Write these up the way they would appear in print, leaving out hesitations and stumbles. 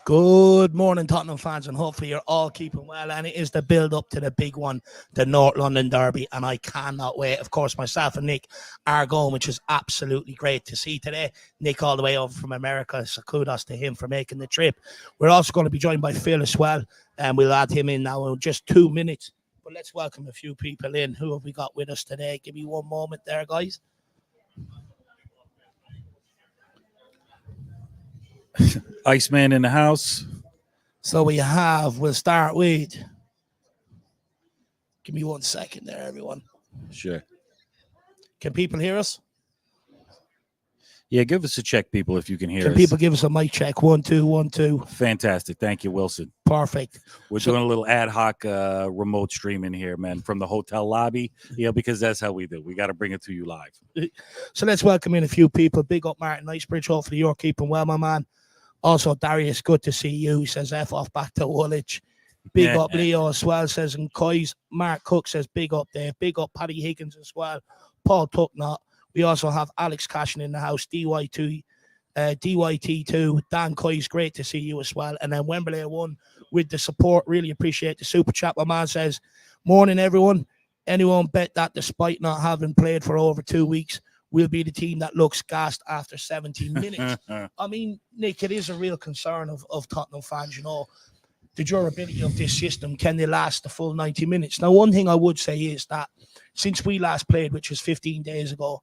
Good morning, Tottenham fans, and hopefully you're all keeping well. And it is the build-up to the big one, the North London Derby, and I cannot wait. Of course, myself and Nick are going, which is absolutely great to see today. Nick all the way over from America, so kudos to him for making the trip. We're also going to be joined by Phil as well, and we'll add him in now in just 2 minutes. But let's welcome a few people in. Who have we got with us today? Give me one moment there, guys. Iceman in the house. So we'll start with, give me 1 second there, everyone. Sure. Can people hear us? Yeah, give us a check, people, if you can hear us. Can people give us a mic check? 1, 2, 1, 2. Fantastic. Thank you, Wilson. Perfect. We're doing a little ad hoc remote streaming here, man, from the hotel lobby, because that's how we do. We got to bring it to you live. So let's welcome in a few people. Big up Martin Icebridge. Hopefully you're keeping well, my man. Also, Darius, good to see you. He says F off back to Woolwich. Big up Leo as well, says, and Coy's. Mark Cook says big up there. Big up Paddy Higgins as well. Paul Tucknott. We also have Alex Cashin in the house. DYT2. Dan Coy's, great to see you as well. And then Wembley 1 with the support. Really appreciate the super chat. My man says, morning, everyone. Anyone bet that despite not having played for over 2 weeks, we'll be the team that looks gassed after 17 minutes. I mean, Nick, it is a real concern of Tottenham fans, the durability of this system. Can they last the full 90 minutes? Now, one thing I would say is that since we last played, which was 15 days ago,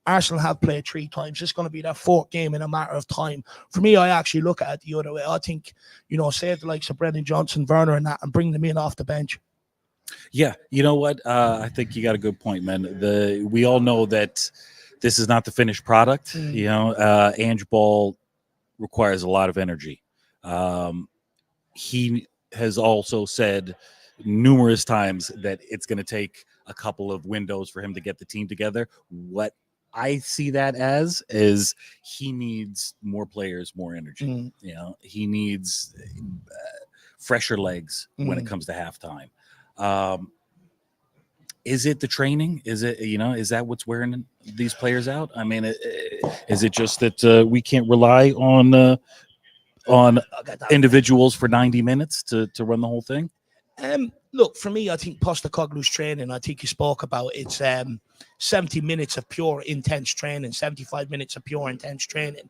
Arsenal have played 3 times. It's going to be their 4th game in a matter of time. For me, I actually look at it the other way. I think, save the likes of Brendan Johnson, Werner and that, and bring them in off the bench. Yeah, you know what? I think you got a good point, man. We all know that this is not the finished product. Ange Ball requires a lot of energy. He has also said numerous times that it's going to take a couple of windows for him to get the team together. What I see that as is he needs more players, more energy. He needs fresher legs when it comes to halftime. Is it the training? Is it, is that what's wearing these players out? I mean, is it just that we can't rely on individuals for 90 minutes to run the whole thing? Look, for me, I think Postecoglou's training, I think you spoke about, it's 70 minutes of pure intense training, 75 minutes of pure intense training.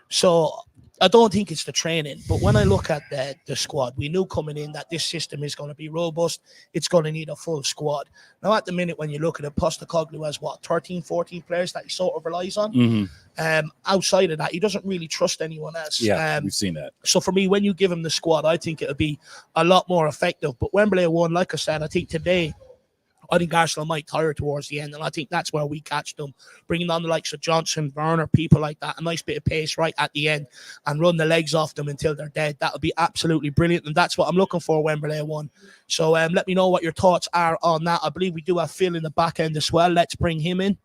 So I don't think it's the training, but when I look at the squad, we knew coming in that this system is going to be robust. It's going to need a full squad. Now, at the minute, when you look at it, Postecoglou has, 13, 14 players that he sort of relies on. Outside of that, he doesn't really trust anyone else. Yeah, we've seen that. So for me, when you give him the squad, I think it'll be a lot more effective. But Wembley 1, like I said, I think today, I think Arsenal might tire towards the end, and I think that's where we catch them, bringing on the likes of Johnson, Werner, people like that, a nice bit of pace right at the end, and run the legs off them until they're dead. That would be absolutely brilliant, and that's what I'm looking for, Wembley 1. So let me know what your thoughts are on that. I believe we do have Phil in the back end as well. Let's bring him in.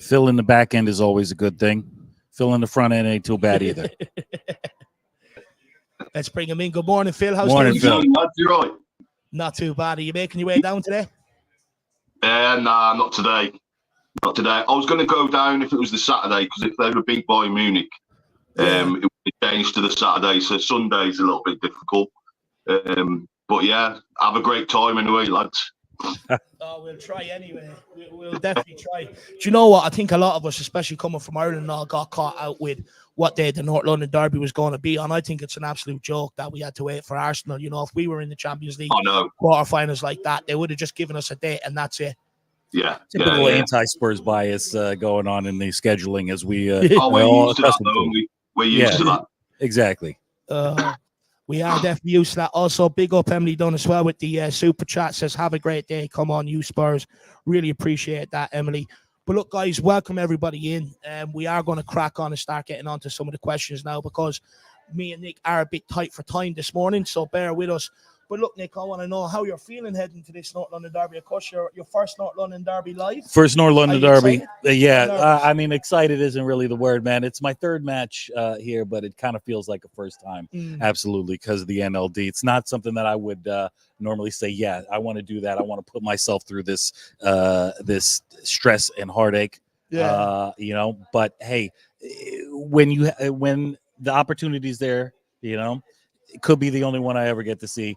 Phil in the back end is always a good thing. Phil in the front end ain't too bad either. Let's bring him in. Good morning, Phil. How's morning, Phil? You're right. Not too bad. Are you making your way down today? Nah, not today. Not today. I was going to go down if it was the Saturday, because if they were beat by Munich, it would be changed to the Saturday. So Sunday's a little bit difficult. But yeah, have a great time anyway, lads. Oh, we'll try anyway. We'll definitely try. Do you know what? I think a lot of us, especially coming from Ireland, all got caught out with what day the North London Derby was going to be. And I think it's an absolute joke that we had to wait for Arsenal. If we were in the Champions League quarterfinals like that, they would have just given us a date and that's it. Yeah. Typical anti-Spurs bias going on in the scheduling as we we're used to that. We're used to that. Exactly. We are definitely used to that. Also, big up Emily Dunn as well with the super chat. Says, have a great day. Come on, you Spurs. Really appreciate that, Emily. But look, guys, welcome everybody in. We are going to crack on and start getting on to some of the questions now because me and Nick are a bit tight for time this morning, so bear with us. But look, Nick, I want to know how you're feeling heading to this North London Derby. Of course, your first North London Derby live. First North London Derby. I mean, excited isn't really the word, man. It's my 3rd match here, but it kind of feels like a first time. Absolutely, because of the NLD. It's not something that I would normally say, yeah, I want to do that. I want to put myself through this this stress and heartache. But hey, when the opportunity's there, it could be the only one I ever get to see.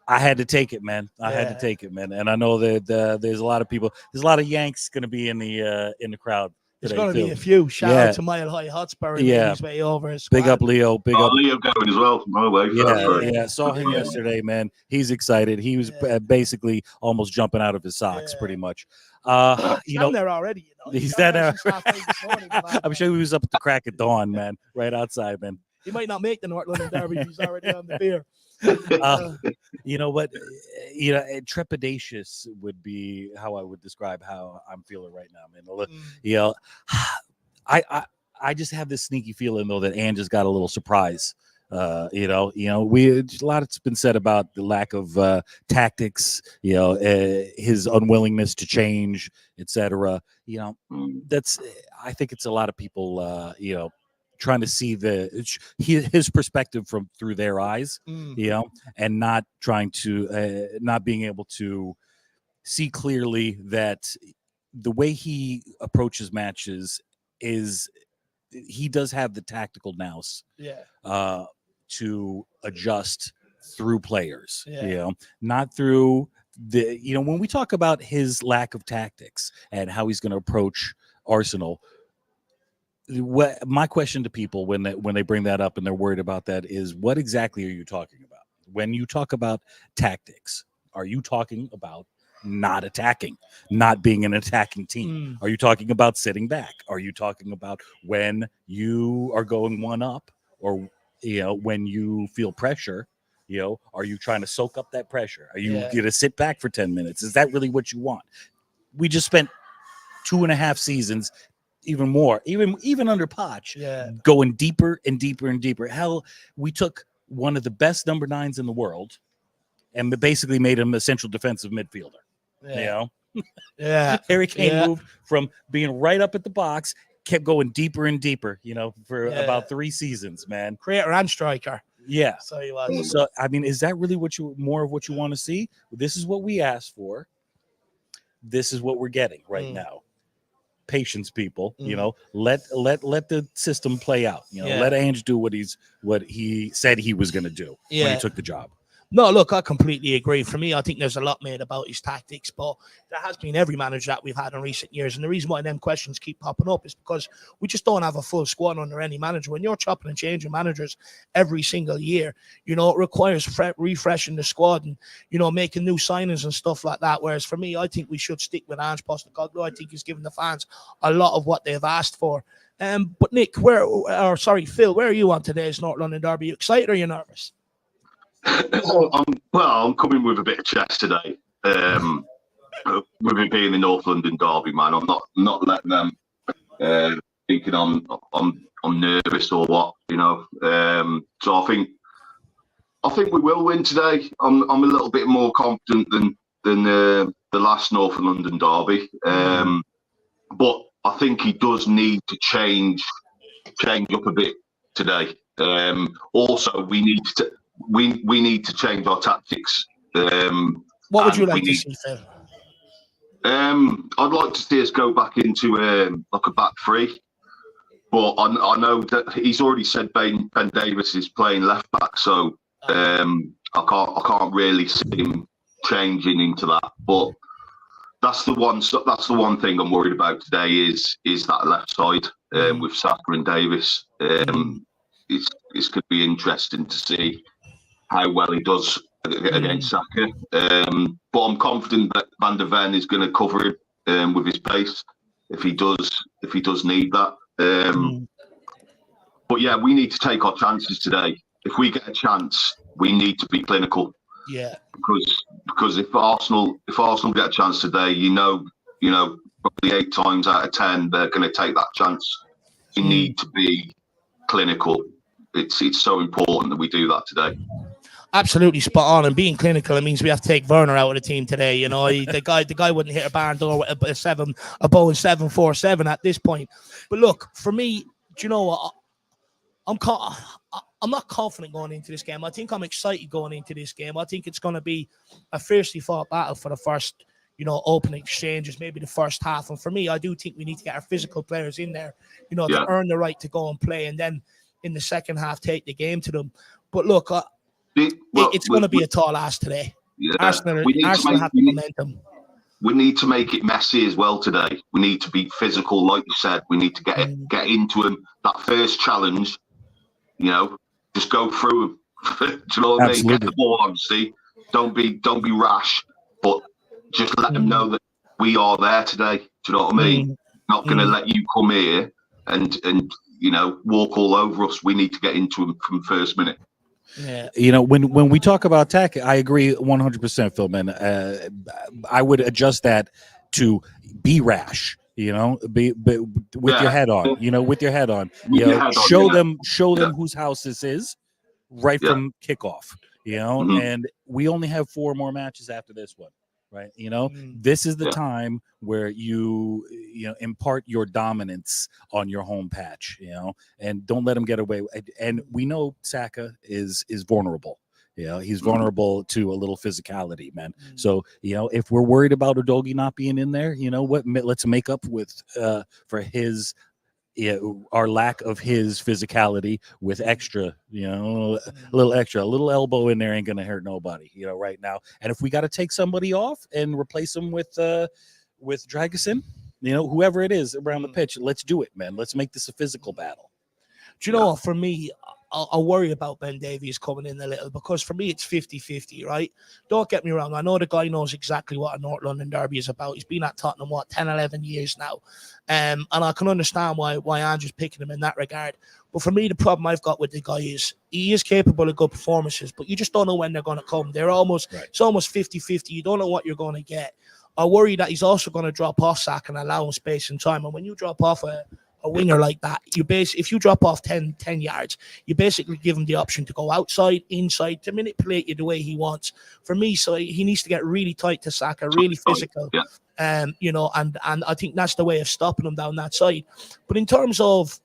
I had to take it, man. I had to take it, man. And I know that there's a lot of people. There's a lot of Yanks going to be in the crowd. There's going to be a few. Shout out to Mile High Hotspur. Yeah, his way over. Big up Leo. Big up Leo going as well. My way. Yeah. Saw him yesterday, man. He's excited. He was basically almost jumping out of his socks, pretty much. He's down there already. He's down there. I'm sure he was up at the crack of dawn, man. Right outside, man. He might not make the North London Derby. He's already on the beer. You know what? Trepidatious would be how I would describe how I'm feeling right now, man. I just have this sneaky feeling though that Ange just got a little surprise. A lot has been said about the lack of tactics, his unwillingness to change, etc. I think it's a lot of people, trying to see his perspective through their eyes, and not trying to not being able to see clearly that the way he approaches matches is he does have the tactical nous to adjust through players, not through when we talk about his lack of tactics and how he's going to approach Arsenal. What my question to people when they bring that up and they're worried about that is, what exactly are you talking about? When you talk about tactics, are you talking about not attacking, not being an attacking team? Are you talking about sitting back? Are you talking about when you are going one up, or when you feel pressure? Are you trying to soak up that pressure? Are you going to sit back for 10 minutes? Is that really what you want? We just spent 2.5 seasons. Even more, even under Poch, going deeper and deeper and deeper. Hell, we took one of the best number 9s in the world and basically made him a central defensive midfielder. Harry Kane moved from being right up at the box, kept going deeper and deeper, for about 3 seasons, man. Creator and striker. Yeah. So he was. So I mean, is that really more of what you want to see? This is what we asked for. This is what we're getting right now. Patience, people. Let the system play out. Let Ange do what he said he was going to do when he took the job. No, look, I completely agree. For me, I think there's a lot made about his tactics, but there has been every manager that we've had in recent years. And the reason why them questions keep popping up is because we just don't have a full squad under any manager. When you're chopping and changing managers every single year, it requires refreshing the squad and, making new signings and stuff like that. Whereas for me, I think we should stick with Ange Postecoglou. I think he's given the fans a lot of what they've asked for. But Nick, Phil, where are you on today's North London Derby? Are you excited or are you nervous? I'm coming with a bit of chest today. With it being the North London Derby, man, I'm not letting them thinking I'm nervous or what, So I think we will win today. I'm a little bit more confident than the last North London Derby, but I think he does need to change up a bit today. Also, we need to change our tactics. What would you like to see, Phil? I'd like to see us go back into like a back three, but I know that he's already said Ben Davies is playing left back, so I can't really see him changing into that. But that's the one thing I'm worried about today is that left side with Saka and Davies. It's going to be interesting to see how well he does against Saka. But I'm confident that Van der Ven is going to cover him with his pace if he does need that. But yeah, we need to take our chances today. If we get a chance, we need to be clinical. Yeah. Because if Arsenal get a chance today, probably 8 times out of 10 they're going to take that chance. We need to be clinical. It's so important that we do that today. Absolutely spot on. And being clinical, it means we have to take Werner out of the team today. The guy wouldn't hit a barn door with a Boeing 747 at this point. But look, for me, do you know what? I'm not confident going into this game. I think I'm excited going into this game. I think it's going to be a fiercely fought battle for the first, open exchanges, maybe the first half. And for me, I do think we need to get our physical players in there, Yeah. to earn the right to go and play, and then in the second half take the game to them. But look, it's going to be a tall ask today. Yeah. Arsenal have the momentum. We need to make it messy as well today. We need to be physical, like you said. We need to get into them. That first challenge, just go through them. Do you know what I mean? Get the ball, obviously. Don't be rash, but just let them know that we are there today. Do you know what I mean? Not going to let you come here and walk all over us. We need to get into them from the first minute. Yeah. When we talk about attack, I agree 100%, Phil, man. I would adjust that to be rash, be with your head on, with your head on. Show them whose house this is right from kickoff, and we only have 4 more matches after this one. Right. This is the time where you impart your dominance on your home patch, and don't let him get away. And we know Saka is vulnerable. He's vulnerable to a little physicality, man. So, if we're worried about Udogie not being in there, let's make up with for his our lack of his physicality with extra, a little elbow in there ain't gonna hurt nobody, right now. And if we got to take somebody off and replace them with Dragusin, whoever it is around the pitch, let's do it, man. Let's make this a physical battle. Do you know what? For me, I worry about Ben Davies coming in a little, because for me it's 50-50, right? Don't get me wrong. I know the guy knows exactly what a North London derby is about. He's been at Tottenham, 10, 11 years now. And I can understand why Andrew's picking him in that regard. But for me, the problem I've got with the guy is he is capable of good performances, but you just don't know when they're going to come. It's almost 50-50. You don't know what you're going to get. I worry that he's also going to drop off Saka and allow him space and time. And when you drop off a winger like that, if you drop off 10 yards, you basically give him the option to go outside, inside, to manipulate you the way he wants. For me, so he needs to get really tight to Saka, really physical. And I think that's the way of stopping him down that side. But in terms of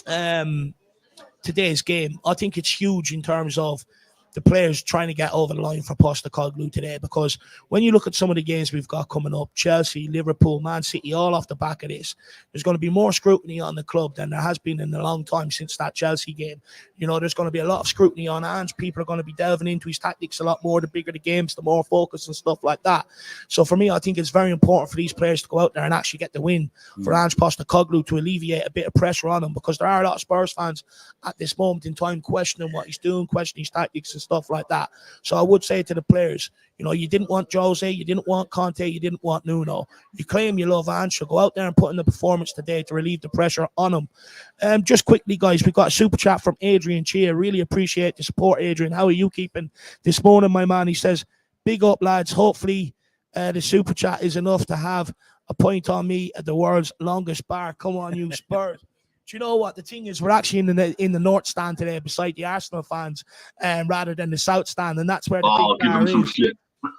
today's game, I think it's huge in terms of the players trying to get over the line for Postecoglou today, because when you look at some of the games we've got coming up, Chelsea, Liverpool, Man City, all off the back of this, there's going to be more scrutiny on the club than there has been in a long time since that Chelsea game. There's going to be a lot of scrutiny on Ange. People are going to be delving into his tactics a lot more. The bigger the games, the more focus and stuff like that. So for me, I think it's very important for these players to go out there and actually get the win, for Ange Postecoglou to alleviate a bit of pressure on him, because there are a lot of Spurs fans at this moment in time questioning what he's doing, questioning his tactics and stuff like that. So I would say to the players, you didn't want Jose, you didn't want Conte, you didn't want Nuno. You claim you love Ange, so go out there and put in the performance today to relieve the pressure on him. Just quickly, guys, we got a super chat from Adrian Chia. Really appreciate the support, Adrian. How are you keeping this morning, my man? He says, big up, lads. Hopefully the super chat is enough to have a point on me at the world's longest bar. Come on, you Spurs. Do you know what the thing is? We're actually in the north stand today, beside the Arsenal fans, rather than the south stand, and that's where the big bar is. Shit.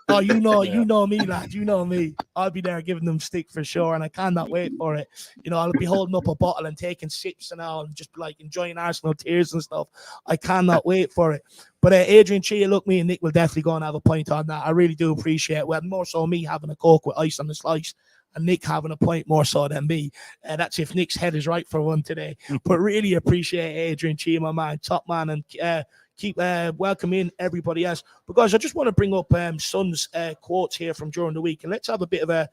Oh, you know me, lad. You know me. I'll be there giving them stick for sure, and I cannot wait for it. I'll be holding up a bottle and taking sips and all, and just enjoying Arsenal tears and stuff. I cannot wait for it. But Adrian Chia, look, me and Nick will definitely go and have a pint on that. I really do appreciate it. Well, more so me having a Coke with ice on the slice, and Nick having a point more so than me. That's if Nick's head is right for one today. But really appreciate Adrian Chia, my man, top man, and keep welcoming everybody else. But guys, I just want to bring up Son's quotes here from during the week, and let's have a bit of a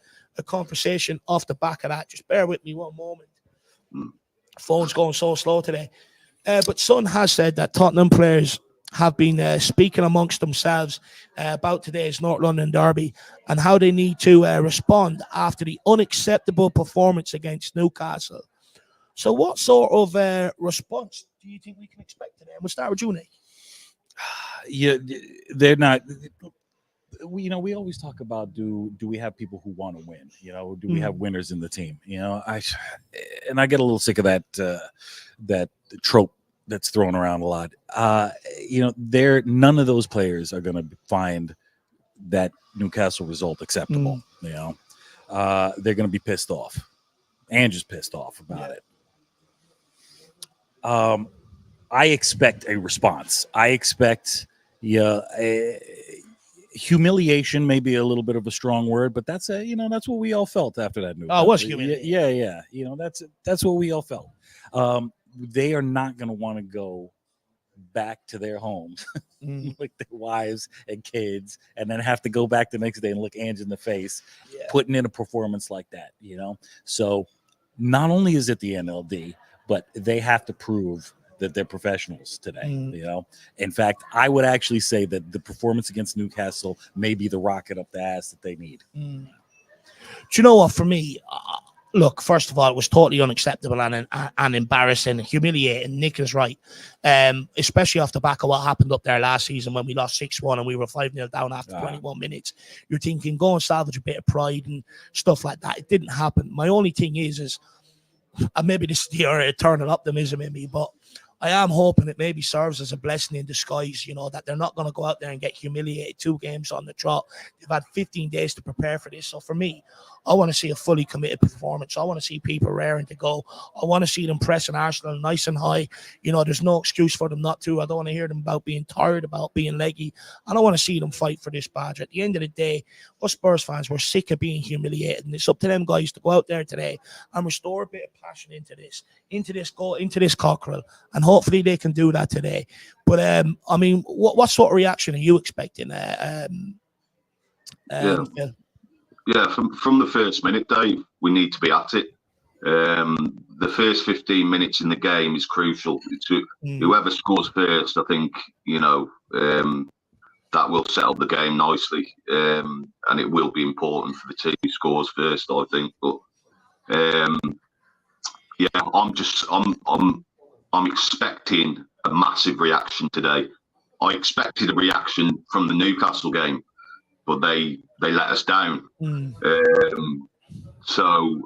conversation off the back of that. Just bear with me one moment. Phone's going so slow today. But Son has said that Tottenham players have been speaking amongst themselves about today's North London derby and how they need to respond after the unacceptable performance against Newcastle. So what sort of response do you think we can expect today? We'll start with you, Nick. Yeah, they're not. We always talk about do we have people who want to win? Do we have winners in the team? I get a little sick of that trope that's thrown around a lot. None of those players are going to find that Newcastle result acceptable. They're going to be pissed off. Andrew's pissed off about it. I expect a response. I expect humiliation may be a little bit of a strong word, but that's that's what we all felt after that move. Oh, it was humiliating. Yeah. That's what we all felt. They are not going to want to go back to their homes with their wives and kids, and then have to go back the next day and look Ange in the face, putting in a performance like that. So not only is it the NLD, but they have to prove that they're professionals today. In fact, I would actually say that the performance against Newcastle may be the rocket up the ass that they need. Do you know what? For me, look, first of all, it was totally unacceptable and embarrassing, humiliating. Nick is right, especially off the back of what happened up there last season when we lost 6-1 and we were 5-0 down after 21 minutes. You're thinking, go and salvage a bit of pride and stuff like that. It didn't happen. My only thing is and maybe this is the eternal optimism in me, but I am hoping it maybe serves as a blessing in disguise, that they're not going to go out there and get humiliated 2 games on the trot. They've had 15 days to prepare for this. So for me, I want to see a fully committed performance. I want to see people raring to go. I want to see them pressing Arsenal nice and high. There's no excuse for them not to. I don't want to hear them about being tired, about being leggy. I don't want to see them fight for this badge. At the end of the day, us Spurs fans, we're sick of being humiliated. And it's up to them guys to go out there today and restore a bit of passion into this cockerel. And hopefully they can do that today. But, what sort of reaction are you expecting? Phil? Yeah, from the first minute, Dave, we need to be at it. The first 15 minutes in the game is crucial. Whoever scores first, I think, that will settle the game nicely. And it will be important for the team who scores first, I think. But I'm expecting a massive reaction today. I expected a reaction from the Newcastle game, but they let us down. So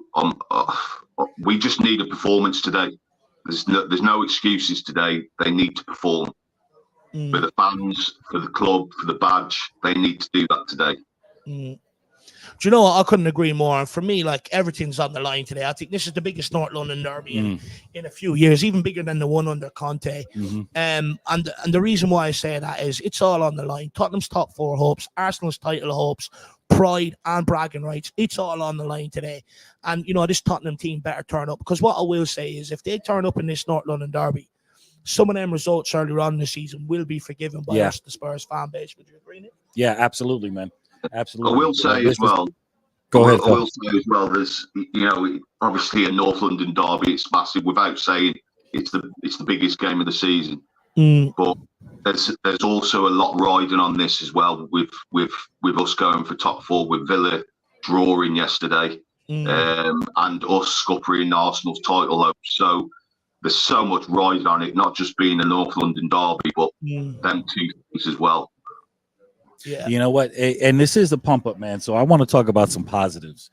we just need a performance today. There's no excuses today. They need to perform for the fans, for the club, for the badge. They need to do that today. Do you know what? I couldn't agree more. And for me, everything's on the line today. I think this is the biggest North London derby in a few years, even bigger than the one under Conte. And the reason why I say that is it's all on the line. Tottenham's top 4 hopes, Arsenal's title hopes, pride and bragging rights. It's all on the line today. And, this Tottenham team better turn up, because what I will say is if they turn up in this North London derby, some of them results earlier on in the season will be forgiven by us, the Spurs fan base. Would you agree, Nick? Yeah, absolutely, man. Absolutely. I will say as well. Go ahead. I will say as well. There's, obviously a North London derby. It's massive. Without saying it's the biggest game of the season. But there's also a lot riding on this as well. With us going for top 4, with Villa drawing yesterday, and us scuppering Arsenal's title hopes. So there's so much riding on it. Not just being a North London derby, but them 2 things as well. Yeah. You know what? And this is the pump up, man. So I want to talk about some positives,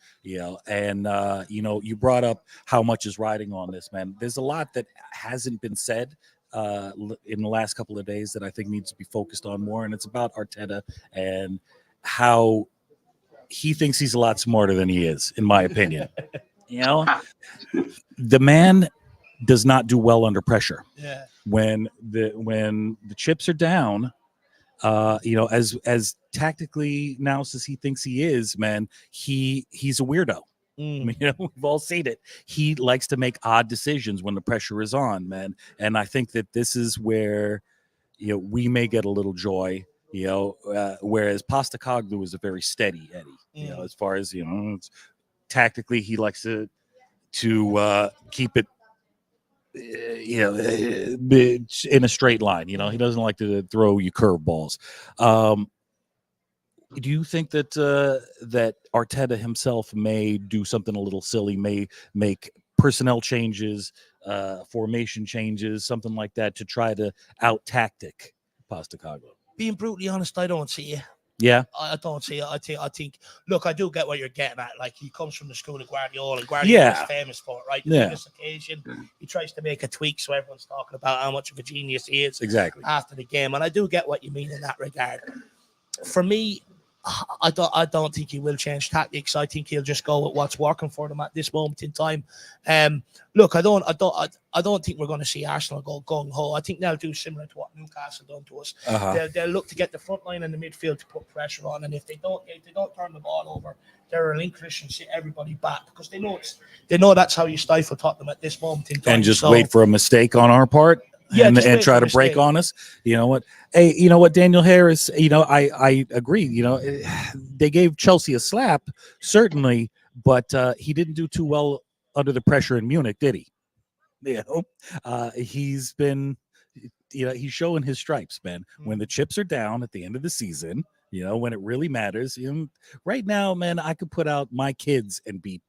and, you brought up how much is riding on this, man. There's a lot that hasn't been said in the last couple of days that I think needs to be focused on more. And it's about Arteta and how he thinks he's a lot smarter than he is, in my opinion. The man does not do well under pressure. Yeah. When the chips are down, as tactically announced as he thinks he is, man, he's a weirdo. We've all seen it. He likes to make odd decisions when the pressure is on, man. And I think that this is where, we may get a little joy, whereas Postecoglou is a very steady Eddie, as far as, tactically, he likes to keep it, in a straight line. He doesn't like to throw you curveballs. Do you think that that Arteta himself may do something a little silly, may make personnel changes, formation changes, something like that, to try to out-tactic Postecoglou? Being brutally honest, I don't see it. Yeah, I don't see it. I think. Look, I do get what you're getting at. He comes from the school of Guardiola, and Guardiola is famous for it, right? The biggest occasion, he tries to make a tweak so everyone's talking about how much of a genius he is. Exactly. After the game, and I do get what you mean in that regard. For me, I don't think he will change tactics. I think he'll just go with what's working for them at this moment in time. Look, I don't think we're going to see Arsenal go gung ho. I think they'll do similar to what Newcastle done to us. They'll look to get the front line and the midfield to put pressure on, and if they don't turn the ball over, they'll relinquish and sit everybody back, because they know that's how you stifle Tottenham at this moment in time. And just wait for a mistake on our part. Yeah, and try to break on us. You know what? Hey, you know what, Daniel Harris, I agree. They gave Chelsea a slap, certainly, but he didn't do too well under the pressure in Munich, did he? He's been, he's showing his stripes, man. When the chips are down at the end of the season, when it really matters. Right now, man, I could put out my kids and beat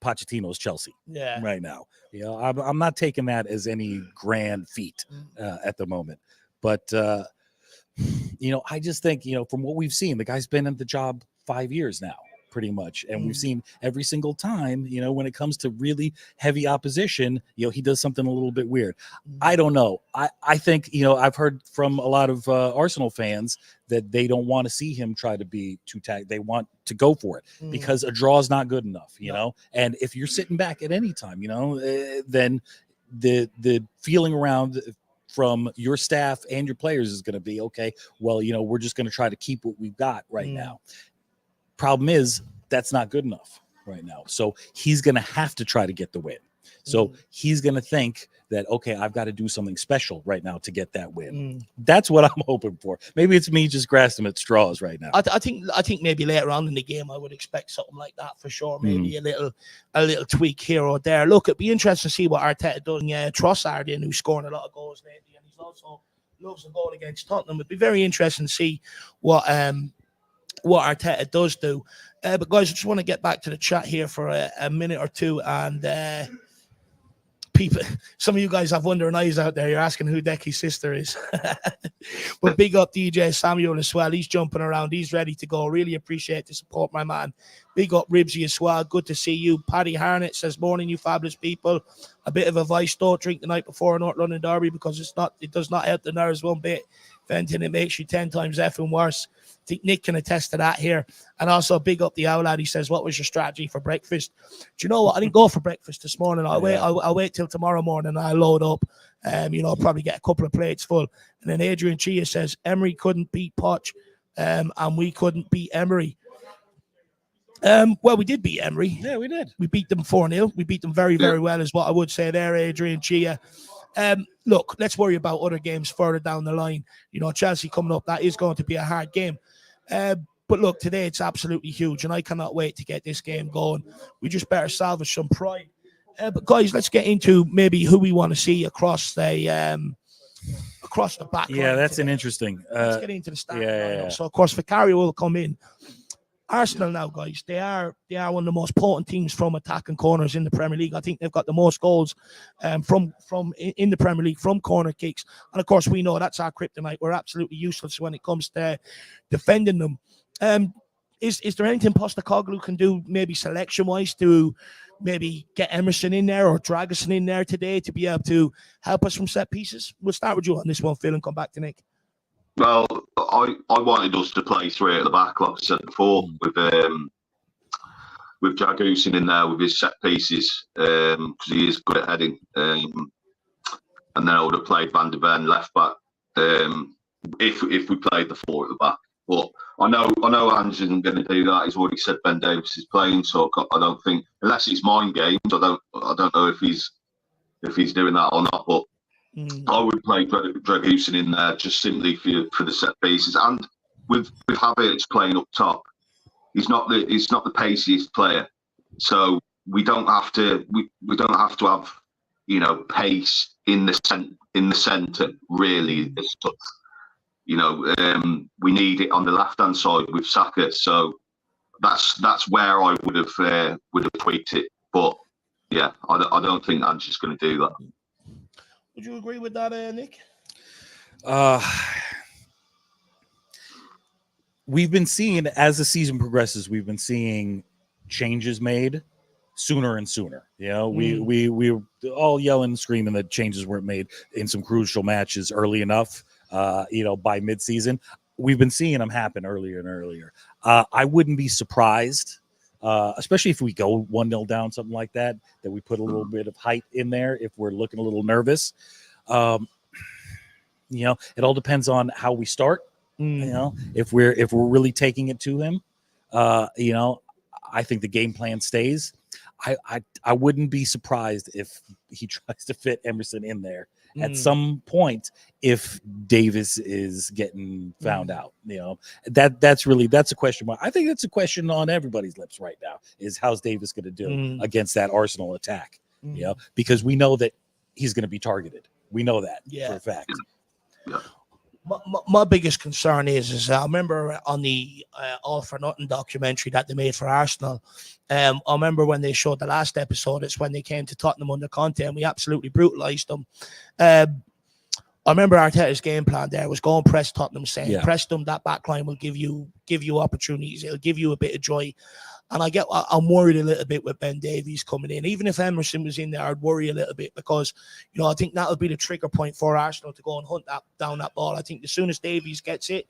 Pochettino's Chelsea right now. I'm not taking that as any grand feat at the moment, but I just think from what we've seen, the guy's been in the job 5 years now pretty much, and we've seen every single time when it comes to really heavy opposition, he does something a little bit weird. I don't know. I think I've heard from a lot of Arsenal fans that they don't want to see him try to be too they want to go for it because a draw is not good enough, and if you're sitting back at any time, then the feeling around from your staff and your players is going to be, okay, well, we're just going to try to keep what we've got right now. Problem is, that's not good enough right now. So he's going to have to try to get the win. So he's going to think that, okay, I've got to do something special right now to get that win. That's what I'm hoping for. Maybe it's me just grasping at straws right now. I think maybe later on in the game, I would expect something like that for sure. Maybe a little tweak here or there. Look, it'd be interesting to see what Arteta does. Trossard, who's scoring a lot of goals lately, and he's also loves a goal against Tottenham. It'd be very interesting to see what Arteta does do. But guys, I just want to get back to the chat here for a minute or two, and people, some of you guys have wondering eyes out there. You're asking who Decky's sister is. But big up DJ Samuel as well. He's jumping around. He's ready to go. Really appreciate the support, my man. Big up Ribsy as well. Good to see you. Paddy Harnett says, morning, you fabulous people. A bit of advice, don't drink the night before a North London derby, because it does not help the nerves one bit. If anything, it makes you 10 times effing worse. I think Nick can attest to that here. And also big up the owl lad. He says, what was your strategy for breakfast? Do you know what? I didn't go for breakfast this morning. I'll wait till tomorrow morning and I'll load up. Probably get a couple of plates full. And then Adrian Chia says, Emery couldn't beat Poch, and we couldn't beat Emery. Well, we did beat Emery. Yeah, we did. We beat them 4-0. We beat them very, very well, is what I would say there, Adrian Chia. Look, let's worry about other games further down the line. Chelsea coming up, that is going to be a hard game. But look, today it's absolutely huge, and I cannot wait to get this game going. We just better salvage some pride. But guys, let's get into maybe who we want to see across the back. Yeah, that's an interesting. Let's get into the start. So of course, Vicario will come in. Arsenal now, guys, they are one of the most potent teams from attacking corners in the Premier League. I think they've got the most goals from in the Premier League from corner kicks. And of course, we know that's our kryptonite. We're absolutely useless when it comes to defending them. Is there anything Postecoglou can do, maybe selection-wise, to maybe get Emerson in there or Dragusin in there today to be able to help us from set pieces? We'll start with you on this one, Phil, and come back to Nick. Well, I wanted us to play three at the back, like I said before, with Dragusin in there with his set pieces, because he is good at heading. And then I would have played Van der Ven left back if we played the four at the back. But I know Ange isn't going to do that. He's already said Ben Davies is playing, so I don't think, unless it's mind games, I don't know if he's doing that or not. But I would play Dragusin in there just simply for the set pieces, and with Havertz playing up top, he's not the paciest player, so we don't have to have pace in the centre really as such. We need it on the left hand side with Saka, so that's where I would have tweaked it. But yeah, I don't think Ange is going to do that. Would you agree with that, Nick? We've been seeing, as the season progresses, we've been seeing changes made sooner and sooner. We were all yelling and screaming that changes weren't made in some crucial matches early enough, by mid-season. we've been seeing them happen earlier and earlier. I wouldn't be surprised, especially if we go 1-0 down, something like that, that we put a little bit of height in there if we're looking a little nervous. It all depends on how we start. If we're really taking it to him, I think the game plan stays. I wouldn't be surprised if he tries to fit Emerson in there at some point if Davis is getting found out. That's a question mark. I think that's a question on everybody's lips right now, is how's Davis going to do against that Arsenal attack? Because we know that he's going to be targeted. We know that for a fact. Yeah. My biggest concern is I remember on the All for Nothing documentary that they made for Arsenal. I remember when they showed the last episode, it's when they came to Tottenham under Conte and we absolutely brutalized them. I remember Arteta's game plan there was go and press Tottenham, saying press them, that back line will give you opportunities, it'll give you a bit of joy. And I'm worried a little bit with Ben Davies coming in. Even if Emerson was in there, I'd worry a little bit because, I think that'll be the trigger point for Arsenal to go and hunt down that ball. I think as soon as Davies gets it,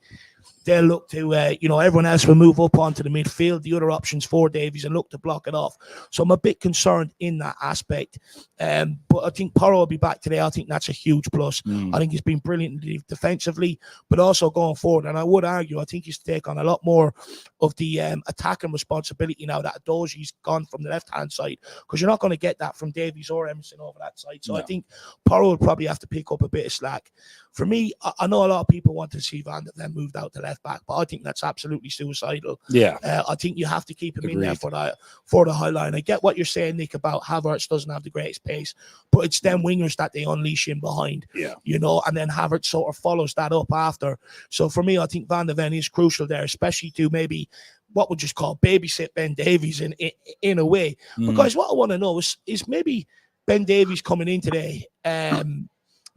they'll look to, everyone else will move up onto the midfield, the other options for Davies, and look to block it off. So I'm a bit concerned in that aspect. But I think Porro will be back today. I think that's a huge plus. I think he's been brilliant defensively, but also going forward. And I would argue, I think he's taken on a lot more of the attacking responsibility now that Doji's gone from the left-hand side, because you're not going to get that from Davies or Emerson over that side. So I think Porro will probably have to pick up a bit of slack. For me, I know a lot of people want to see Van der Ven moved out to left back, but I think that's absolutely suicidal. I think you have to keep him in there for the high line. I get what you're saying, Nick, about Havertz doesn't have the greatest pace, but it's them wingers that they unleash in behind, and then Havertz sort of follows that up after. So for me, I think Van der Ven is crucial there, especially to maybe what would just call babysit Ben Davies in a way. Because what I want to know is maybe Ben Davies coming in today,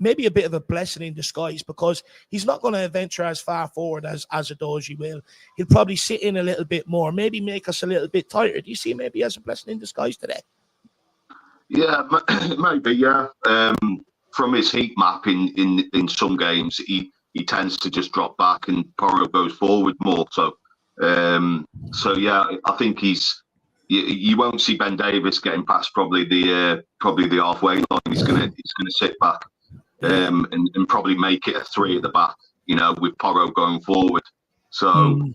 maybe a bit of a blessing in disguise, because he's not going to venture as far forward as Adoji will. He'll probably sit in a little bit more, maybe make us a little bit tighter. Do you see maybe as a blessing in disguise today? Yeah, maybe, yeah. From his heat map in some games, he tends to just drop back and Porro goes forward more. So yeah, I think you won't see Ben Davis getting past probably the halfway line. He's gonna sit back. And probably make it a 3 at the back, with Porro going forward. So,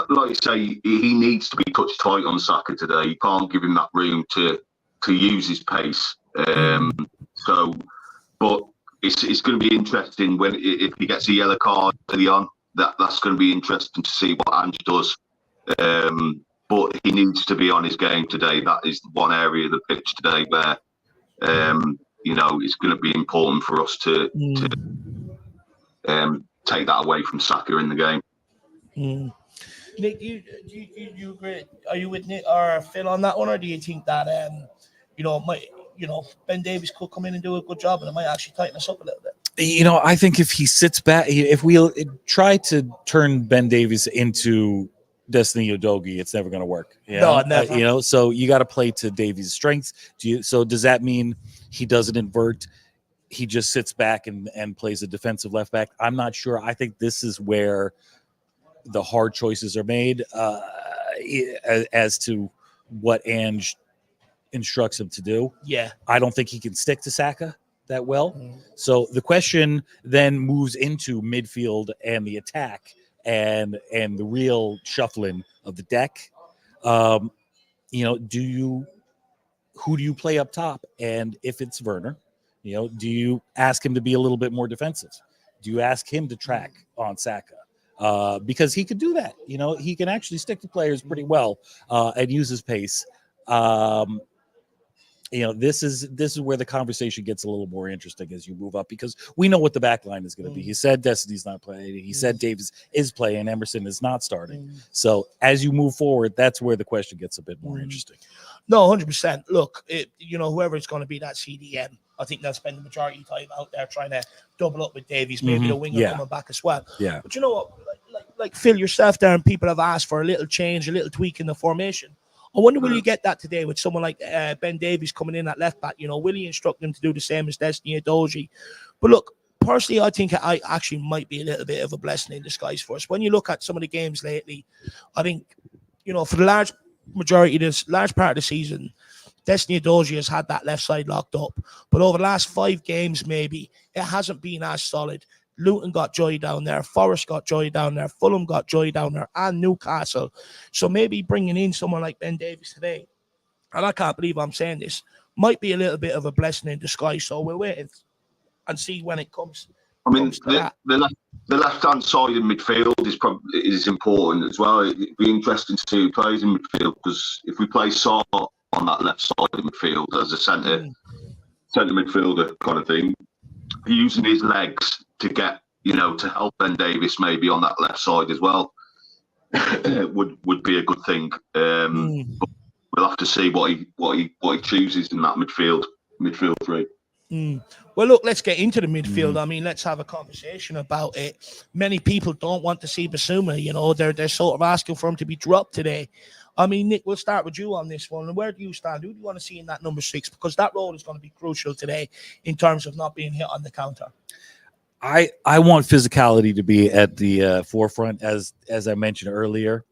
like you say, he needs to be touched tight on Saka today. You can't give him that room to use his pace. But it's going to be interesting if he gets a yellow card early on. That's going to be interesting to see what Ange does. But he needs to be on his game today. That is one area of the pitch today where. It's going to be important for us to take that away from Saka in the game. Nick, do you agree? Are you with Nick or Phil on that one, or do you think that Ben Davies could come in and do a good job and it might actually tighten us up a little bit? I think if he sits back, if we try to turn Ben Davies into Destiny Udogie, it's never going to work. No, never. So you got to play to Davies' strengths. So does that mean he doesn't invert? He just sits back and plays a defensive left back? I'm not sure. I think this is where the hard choices are made as to what Ange instructs him to do. Yeah. I don't think he can stick to Saka that well. So the question then moves into midfield and the attack. And the real shuffling of the deck, who do you play up top? And if it's Werner, do you ask him to be a little bit more defensive? Do you ask him to track on Saka? Because he could do that. He can actually stick to players pretty well and use his pace. This is where the conversation gets a little more interesting as you move up, because we know what the back line is going to be. He said Destiny's not playing. He said Davis is playing. Emerson is not starting. So as you move forward, that's where the question gets a bit more interesting. No, 100%. Look, whoever it's going to be, that CDM, I think they'll spend the majority of time out there trying to double up with Davies, maybe the winger coming back as well. Yeah. But you know what? Like Phil, yourself there, and people have asked for a little change, a little tweak in the formation. I wonder, will you get that today with someone like Ben Davies coming in at left back? Will he instruct them to do the same as Destiny Udogie? But look, personally, I think I actually might be a little bit of a blessing in disguise for us. When you look at some of the games lately, I think, for the large part of the season, Destiny Adoji has had that left side locked up. But over the last 5 games, maybe, it hasn't been as solid. Luton got joy down there. Forest got joy down there. Fulham got joy down there. And Newcastle. So maybe bringing in someone like Ben Davies today, and I can't believe I'm saying this, might be a little bit of a blessing in disguise. So we'll wait and see when it comes. I mean, the left-hand side in midfield is important as well. It'd be interesting to see who plays in midfield, because if we play Saar on that left side of midfield as a centre midfielder kind of thing, using his legs to get, to help Ben Davies maybe on that left side as well, would be a good thing. But we'll have to see what he chooses in that midfield three. Well, look, let's get into the midfield. I mean, let's have a conversation about it. Many people don't want to see Bissouma. They're sort of asking for him to be dropped today. I mean, Nick, we'll start with you on this one. Where do you stand? Who do you want to see in that number 6? Because that role is going to be crucial today in terms of not being hit on the counter. I want physicality to be at the forefront, as I mentioned earlier.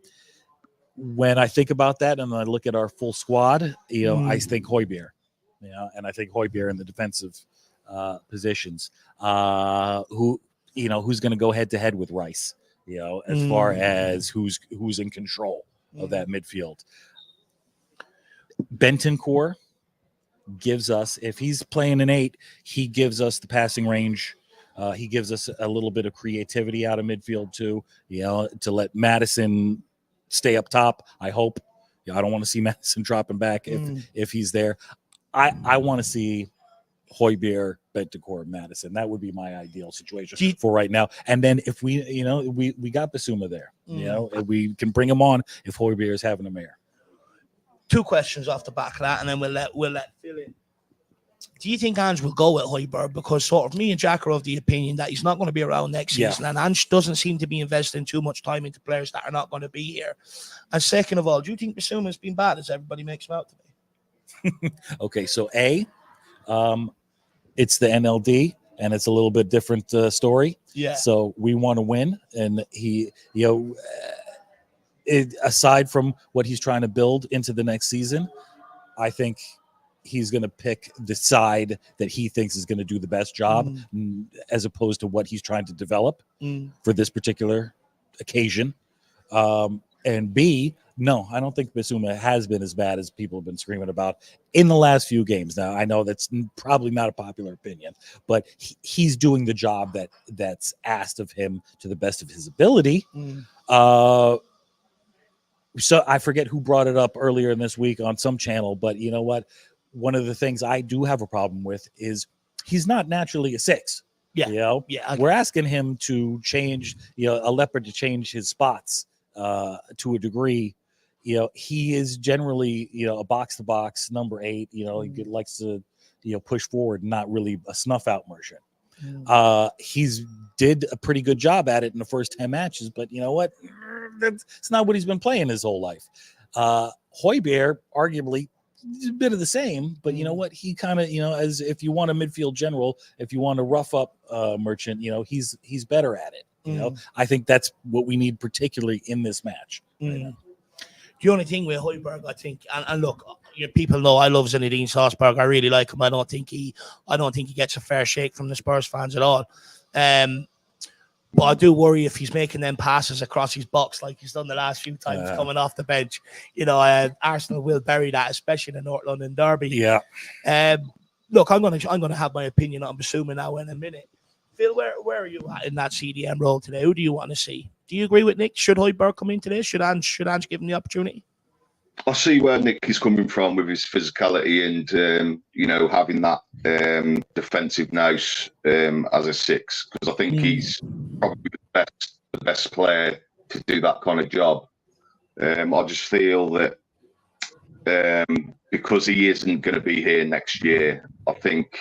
When I think about that and I look at our full squad, I think Højbjerg, and I think Højbjerg in the defensive positions, who's going to go head to head with Rice, as far as who's in control of that midfield. Bentancur gives us, if he's playing an 8, he gives us the passing range. He gives us a little bit of creativity out of midfield too, to let Maddison stay up top. I hope. I don't want to see Maddison dropping back if he's there. I want to see Højbjerg, Bentancur, Maddison. That would be my ideal situation for right now. And then if we got Bissouma there, we can bring him on if Højbjerg is having a mare. 2 questions off the back of that, and then we'll let Phil in. Do you think Ange will go with Højbjerg? Because sort of me and Jack are of the opinion that he's not going to be around next season, and Ange doesn't seem to be investing too much time into players that are not going to be here. And second of all, do you think Bissouma has been bad as everybody makes him out to be? Okay, so it's the NLD, and it's a little bit different story. Yeah. So we want to win, and he, aside from what he's trying to build into the next season, I think he's going to pick the side that he thinks is going to do the best job, as opposed to what he's trying to develop for this particular occasion. And B, no, I don't think Bissouma has been as bad as people have been screaming about in the last few games. Now, I know that's probably not a popular opinion, but he's doing the job that's asked of him to the best of his ability. So I forget who brought it up earlier in this week on some channel, but you know what? One of the things I do have a problem with is he's not naturally a 6. Yeah. We're asking him to change, a leopard to change his spots to a degree. He is generally, a box to box number 8. He likes to, push forward, not really a snuff out merchant. He's did a pretty good job at it in the first 10 matches, but you know what? That's not what he's been playing his whole life. Højbjerg, arguably, a bit of the same, but you know what? He kind of, as if you want a midfield general, if you want to rough up merchant, he's better at it. I think that's what we need, particularly in this match. Right. The only thing with Højbjerg, I think, and look, people know I love Zinedine Salzburg. I really like him. I don't think he gets a fair shake from the Spurs fans at all. But I do worry if he's making them passes across his box like he's done the last few times coming off the bench. Arsenal will bury that, especially in the North London derby. Yeah. Look, I'm gonna have my opinion on Bissouma now in a minute. Phil, where are you at in that CDM role today? Who do you want to see? Do you agree with Nick? Should Højbjerg come in today? Should Ange give him the opportunity? I see where Nick is coming from with his physicality and having that defensive nous as a 6, because I think he's probably the best player to do that kind of job. I just feel that because he isn't going to be here next year, I think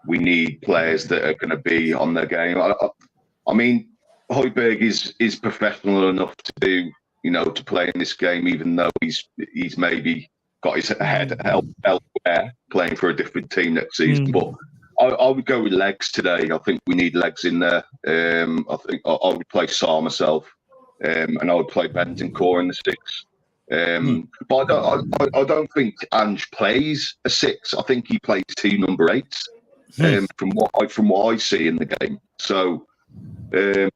we need players that are going to be on their game. I mean, Højbjerg is professional enough to do, to play in this game, even though he's maybe got his head elsewhere playing for a different team next season. But I would go with legs today. I think we need legs in there. I think I would play Sarr myself, and I would play Bentancur in the 6. But I don't think Ange plays a 6. I think he plays 2 number 8s. From what I see in the game. So I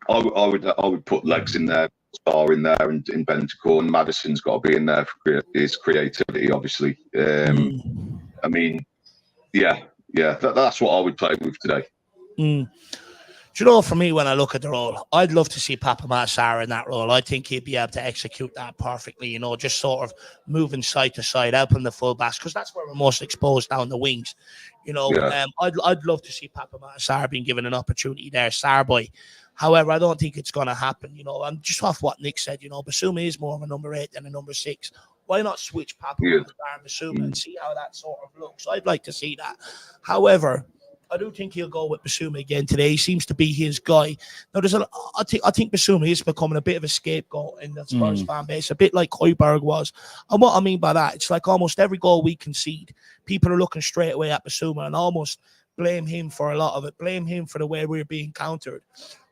would put legs in there, Sarr in there, and in Bentancur, and Maddison's got to be in there for his creativity, obviously. I mean, that's what I would play with today. Do you know, for me, when I look at the role, I'd love to see Papamata Sarr in that role. I think he'd be able to execute that perfectly, you know, just sort of moving side to side, helping the fullbacks, because that's where we're most exposed down the wings. You know, I'd love to see Papamata Sarr being given an opportunity there, Sarr boy. However, I don't think it's going to happen, you know. And just off what Nick said, you know, Basuma is more of a number 8 than a number 6. Why not switch Papamata Sarr and Basuma and see how that sort of looks? I'd like to see that. However, I do think he'll go with Basuma again today. He seems to be his guy. Now, I think Basuma is becoming a bit of a scapegoat in the Spurs fan base, a bit like Højbjerg was. And what I mean by that, it's like almost every goal we concede, people are looking straight away at Basuma and almost blame him for a lot of it, blame him for the way we're being countered.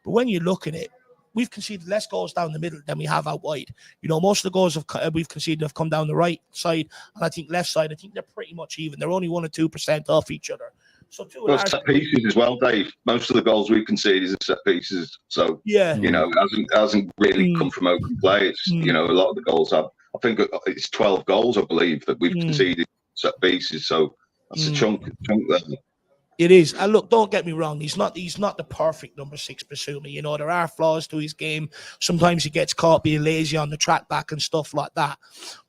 But when you look at it, we've conceded less goals down the middle than we have out wide. You know, most of the goals we've conceded have come down the right side, and I think left side, I think they're pretty much even. They're only 1 or 2% off each other. So set pieces as well, Dave. Most of the goals we concede is set pieces. So you know, it hasn't really come from open play. It's you know, a lot of the goals have. I think it's 12 goals, I believe, that we've conceded set pieces. So that's a chunk there. It is. And look, don't get me wrong. He's not the perfect number 6 Basuma. You know, there are flaws to his game. Sometimes he gets caught being lazy on the track back and stuff like that.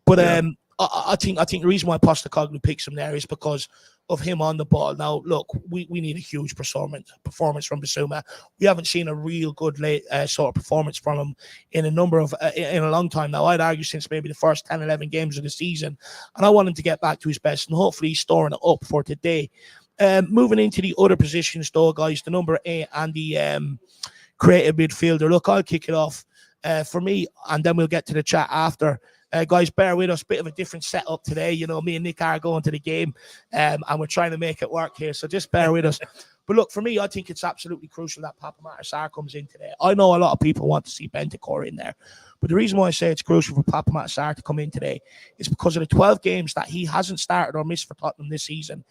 But I think the reason why Postecoglou picks him there is because of him on the ball. Now, look, we need a huge performance from Basuma. We haven't seen a real good late sort of performance from him in a long time now. I'd argue since maybe the first 10, 11 games of the season. And I want him to get back to his best, and hopefully he's storing it up for today. Moving into the other positions, though, guys, the number 8 and the creative midfielder. Look, I'll kick it off for me, and then we'll get to the chat after. Guys, bear with us. Bit of a different setup today. You know, me and Nick are going to the game, and we're trying to make it work here. So just bear with us. But look, for me, I think it's absolutely crucial that Papamata Sarr comes in today. I know a lot of people want to see Bentancur in there, but the reason why I say it's crucial for Papamata Sarr to come in today is because of the 12 games that he hasn't started or missed for Tottenham this season.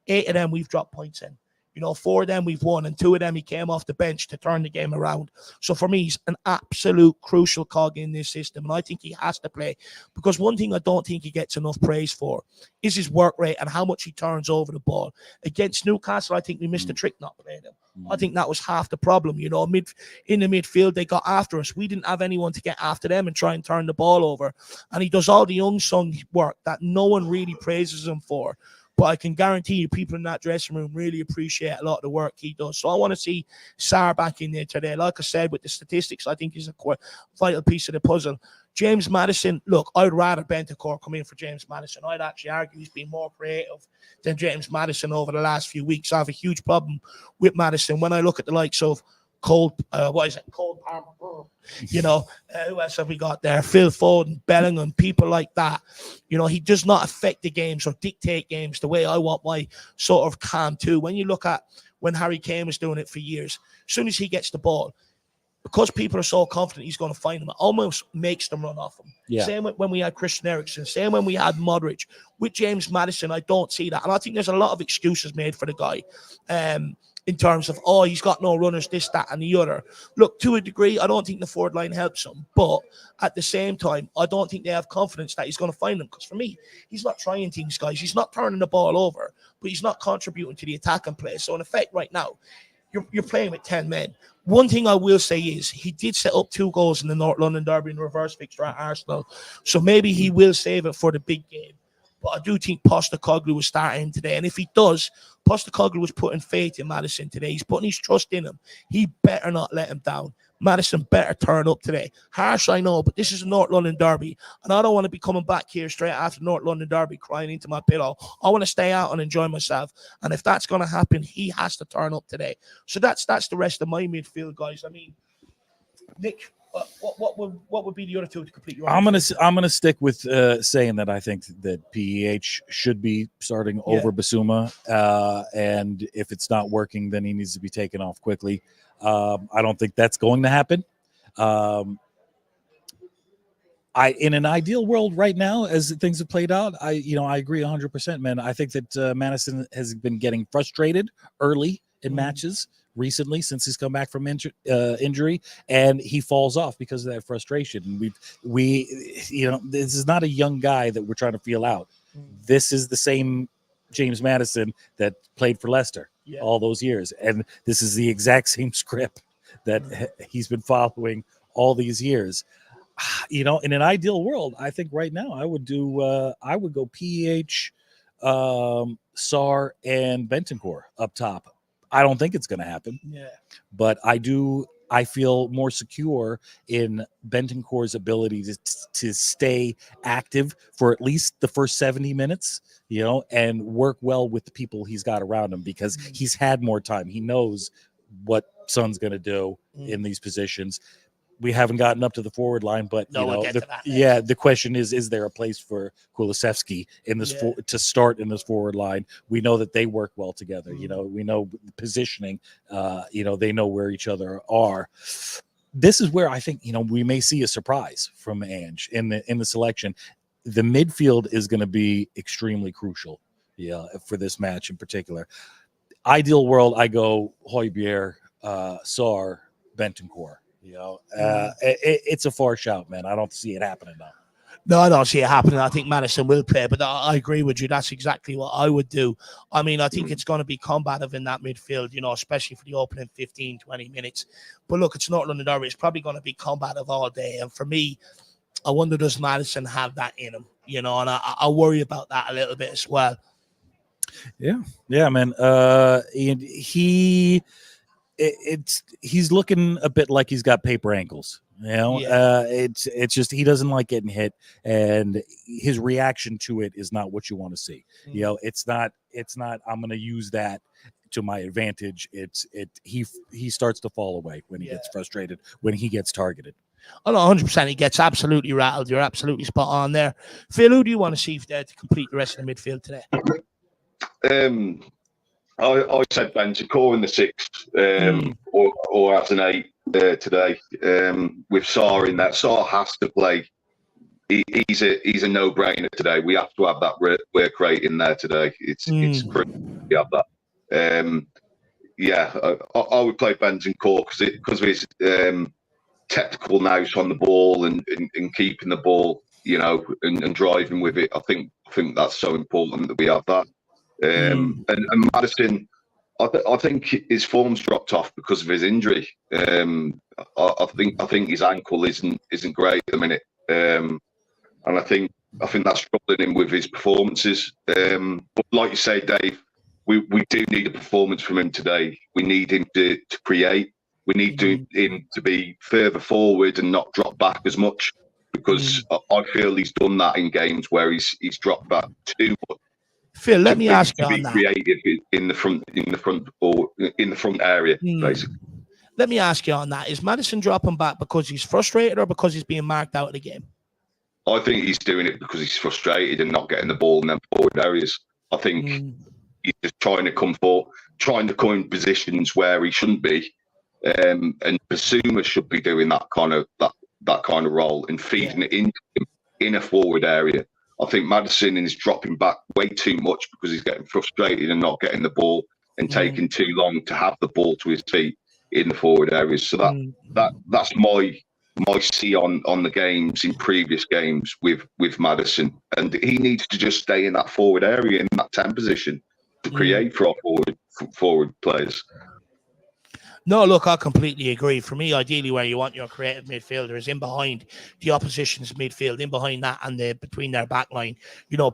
8 of them we've dropped points in. You know, 4 of them we've won, and 2 of them he came off the bench to turn the game around. So for me, he's an absolute crucial cog in this system, and I think he has to play, because one thing I don't think he gets enough praise for is his work rate and how much he turns over the ball. Against Newcastle, I think we missed a trick not playing him. I think that was half the problem. You know, in the midfield, they got after us. We didn't have anyone to get after them and try and turn the ball over. And he does all the unsung work that no one really praises him for. But I can guarantee you people in that dressing room really appreciate a lot of the work he does. So I want to see Sarr back in there today. Like I said, with the statistics, I think he's a vital piece of the puzzle. James Maddison, look, I'd rather Bentancur come in for James Maddison. I'd actually argue he's been more creative than James Maddison over the last few weeks. I have a huge problem with Maddison when I look at the likes of Cole Palmer, you know, who else have we got there? Phil Foden, Bellingham, people like that. You know, he does not affect the games or dictate games the way I want my sort of calm too. When you look at when Harry Kane was doing it for years, as soon as he gets the ball, because people are so confident he's going to find them, it almost makes them run off him. Yeah. Same when we had Christian Eriksen, same when we had Modric. With James Maddison, I don't see that. And I think there's a lot of excuses made for the guy. In terms of, he's got no runners, this, that, and the other. Look, to a degree, I don't think the forward line helps him. But at the same time, I don't think they have confidence that he's going to find them. Because for me, he's not trying things, guys. He's not turning the ball over, but he's not contributing to the attacking play. So in effect, right now, you're playing with 10 men. One thing I will say is he did set up 2 goals in the North London derby in reverse fixture at Arsenal. So maybe he will save it for the big game. But I do think Postecoglou will start him today. And if he does, Postecoglou was putting faith in Maddison today. He's putting his trust in him. He better not let him down. Maddison better turn up today. Harsh, I know, but this is a North London derby. And I don't want to be coming back here straight after North London derby crying into my pillow. I want to stay out and enjoy myself. And if that's going to happen, he has to turn up today. So that's the rest of my midfield, guys. I mean, Nick, What would be the other two to complete your? I'm gonna stick with saying that I think that PEH should be starting over Basuma, and if it's not working, then he needs to be taken off quickly. I don't think that's going to happen. In an ideal world right now, as things have played out, I agree 100%, man. I think that Madison has been getting frustrated early in matches recently since he's come back from injury, and he falls off because of that frustration. And this is not a young guy that we're trying to feel out. This is the same James Madison that played for Leicester all those years, and this is the exact same script that he's been following all these years. In an ideal world, I think right now I would go PEH, Sarr, and Bentancur up top. I don't think it's going to happen. Yeah, but I feel more secure in Bentancur's ability to stay active for at least the first 70 minutes, and work well with the people he's got around him, because he's had more time. He knows what Son's going to do in these positions. We haven't gotten up to the forward line, but the question is there a place for Kulusevski in this to start in this forward line? We know that they work well together. We know positioning. They know where each other are. This is where I think we may see a surprise from Ange in the selection. The midfield is going to be extremely crucial, for this match in particular. Ideal world, I go Højbjerg, Sarr, Bentancur. It's a far shout, man. I don't see it happening now. No, I don't see it happening. I think Madison will play, but I agree with you. That's exactly what I would do. I mean, I think it's going to be combative in that midfield, especially for the opening 15, 20 minutes. But look, it's not London Derby. It's probably going to be combative all day. And for me, I wonder, does Madison have that in him? And I worry about that a little bit as well. Yeah, man. He's looking a bit like he's got paper ankles. It's just he doesn't like getting hit, and his reaction to it is not what you want to see. It's not I'm going to use that to my advantage. He starts to fall away when he gets frustrated, when he gets targeted. Oh, no, 100%. He gets absolutely rattled. You're absolutely spot on there. Phil, who do you want to see there to complete the rest of the midfield today? I said Bentancur in the 6, or as an 8 today, with Sarr in that. Sarr has to play. He's a no-brainer today. We have to have that work rate in there today. It's critical we have that. I would play Bentancur because of his technical nous on the ball and keeping the ball, and driving with it. I think that's so important that we have that. And Madison, I think his form's dropped off because of his injury. I think his ankle isn't great at the minute, and I think that's troubling him with his performances. But like you say, Dave, we do need a performance from him today. We need him to create. We need him to be further forward and not drop back as much, because I feel he's done that in games where he's dropped back too much. Phil, let me ask you on that. Creative in the front area, basically. Let me ask you on that. Is Madison dropping back because he's frustrated or because he's being marked out of the game? I think he's doing it because he's frustrated and not getting the ball in them forward areas. I think he's just trying to come in positions where he shouldn't be. And Basuma should be doing that kind of role and feeding it into him in a forward area. I think Madison is dropping back way too much because he's getting frustrated and not getting the ball and taking too long to have the ball to his feet in the forward areas. So that's my see on the games in previous games with Madison, and he needs to just stay in that forward area in that 10 position to create for our forward players. No, look, I completely agree. For me, ideally, where you want your creative midfielder is in behind the opposition's midfield, in behind that and between their back line,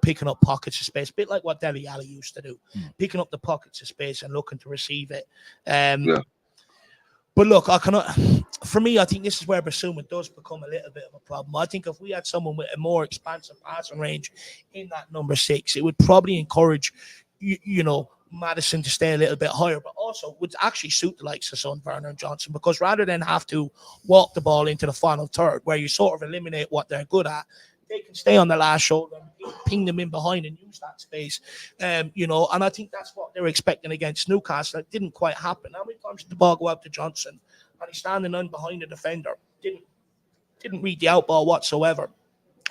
picking up pockets of space, a bit like what Dele Alli used to do, picking up the pockets of space and looking to receive it. But look, for me, I think this is where Basuma does become a little bit of a problem. I think if we had someone with a more expansive passing range in that number 6, it would probably encourage, Maddison to stay a little bit higher, but also would actually suit the likes of Son, Werner and Johnson, because rather than have to walk the ball into the final third where you sort of eliminate what they're good at, they can stay on the last shoulder and ping them in behind and use that space. And I think that's what they were expecting against Newcastle. It didn't quite happen. How many times did the ball go out to Johnson and he's standing in behind the defender? Didn't read the out ball whatsoever.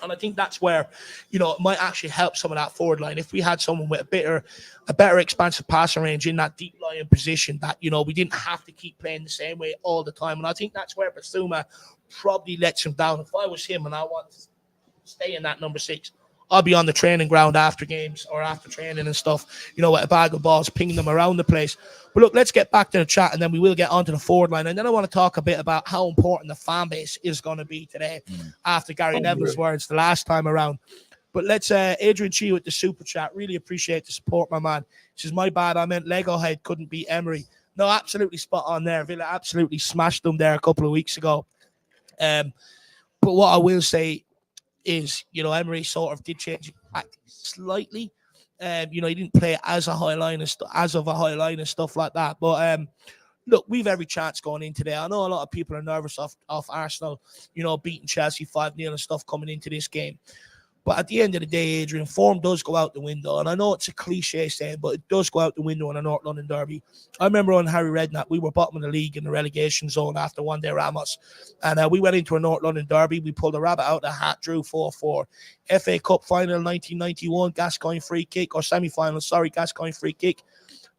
And I think that's where, it might actually help some of that forward line. If we had someone with a better expansive passing range in that deep lying position, that, we didn't have to keep playing the same way all the time. And I think that's where Basuma probably lets him down. If I was him and I want to stay in that number 6, I'll be on the training ground after games or after training and stuff, with a bag of balls, pinging them around the place. But look, let's get back to the chat and then we will get onto the forward line. And then I want to talk a bit about how important the fan base is going to be today after Gary Neville's words the last time around. But let's, Adrian Chi with the super chat. Really appreciate the support, my man. He says, my bad, I meant Lego Head couldn't beat Emery. No, absolutely spot on there. Villa absolutely smashed them there a couple of weeks ago. But what I will say is, Emery sort of did change slightly. He didn't play as a high line and stuff like that. But look, we've every chance going in today. I know a lot of people are nervous off Arsenal, beating Chelsea 5-0 and stuff coming into this game. But at the end of the day, Adrian, form does go out the window. And I know it's a cliche saying, but it does go out the window in a North London derby. I remember on Harry Redknapp, we were bottom of the league in the relegation zone after one day Ramos. And we went into a North London derby. We pulled a rabbit out of the hat, drew 4-4. FA Cup final 1991, Gascoigne free kick, or semi-final, Gascoigne free kick.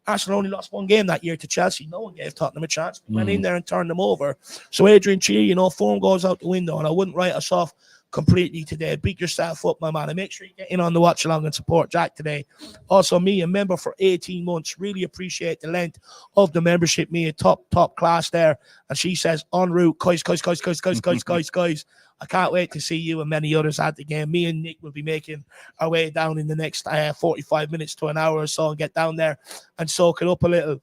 Arsenal only lost one game that year to Chelsea. No one gave Tottenham a chance. We went in there and turned them over. So Adrian Chi, form goes out the window, and I wouldn't write us off completely today. Beat yourself up, my man, and make sure you get in on the watch along and support Jack today. Also, me, a member for 18 months, really appreciate the length of the membership. Me, a top class there. And she says, en route, guys. I can't wait to see you and many others at the game. Me and Nick will be making our way down in the next 45 minutes to an hour or so and get down there and soak it up a little.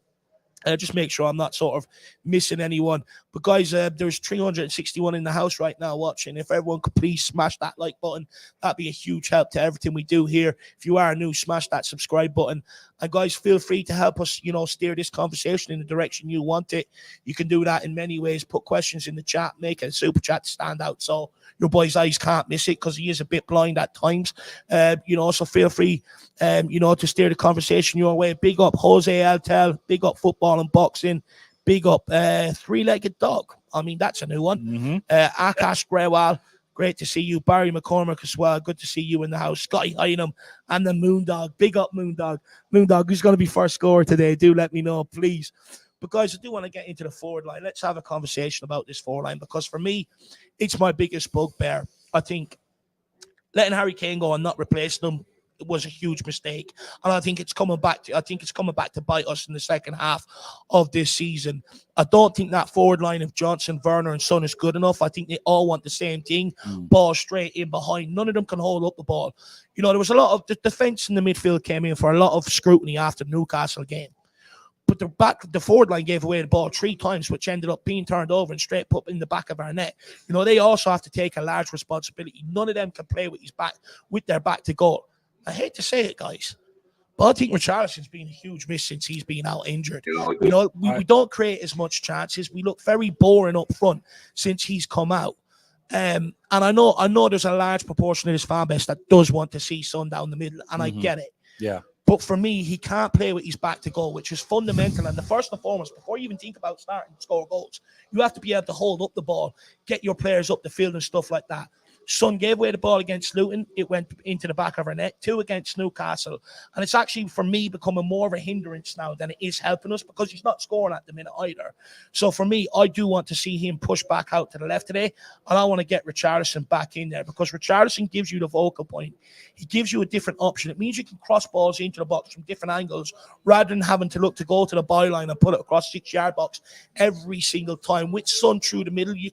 Just make sure I'm not sort of missing anyone. But guys, there's 361 in the house right now watching. If everyone could please smash that like button, that'd be a huge help to everything we do here. If you are new, smash that subscribe button. And guys, feel free to help us, steer this conversation in the direction you want it. You can do that in many ways. Put questions in the chat, make a super chat to stand out so your boy's eyes can't miss it because he is a bit blind at times. So feel free, to steer the conversation your way. Big up Jose Altel, big up football and boxing, big up Three-Legged Dog. I mean, that's a new one. Akash Grewal, great to see you. Barry McCormick as well, good to see you in the house. Scotty Hynam and the Moondog, big up Moondog. Moondog, who's going to be first scorer today? Do let me know, please. But guys, I do want to get into the forward line. Let's have a conversation about this forward line because for me, it's my biggest bugbear. I think letting Harry Kane go and not replacing him was a huge mistake, and I think it's coming back to bite us in the second half of this season. I don't think that forward line of Johnson, Werner, and Son is good enough. I think they all want the same thing: ball straight in behind. None of them can hold up the ball. There was a lot of the defense in the midfield came in for a lot of scrutiny after the Newcastle game. But the forward line gave away the ball 3 times, which ended up being turned over and straight put in the back of our net. They also have to take a large responsibility. None of them can play with their back to goal. I hate to say it, guys, but I think Richarlison's been a huge miss since he's been out injured. We don't create as much chances. We look very boring up front since he's come out. And I know there's a large proportion of this fan base that does want to see Son down the middle, and I get it. Yeah. But for me, he can't play with his back to goal, which is fundamental. And the first and foremost, before you even think about starting to score goals, you have to be able to hold up the ball, get your players up the field and stuff like that. Son gave away the ball against Luton. It went into the back of our net. 2 against Newcastle. And it's actually, for me, becoming more of a hindrance now than it is helping us because he's not scoring at the minute either. So for me, I do want to see him push back out to the left today. And I want to get Richarlison back in there because Richarlison gives you the focal point. He gives you a different option. It means you can cross balls into the box from different angles rather than having to look to go to the byline and put it across 6-yard box every single time. With Son through the middle, you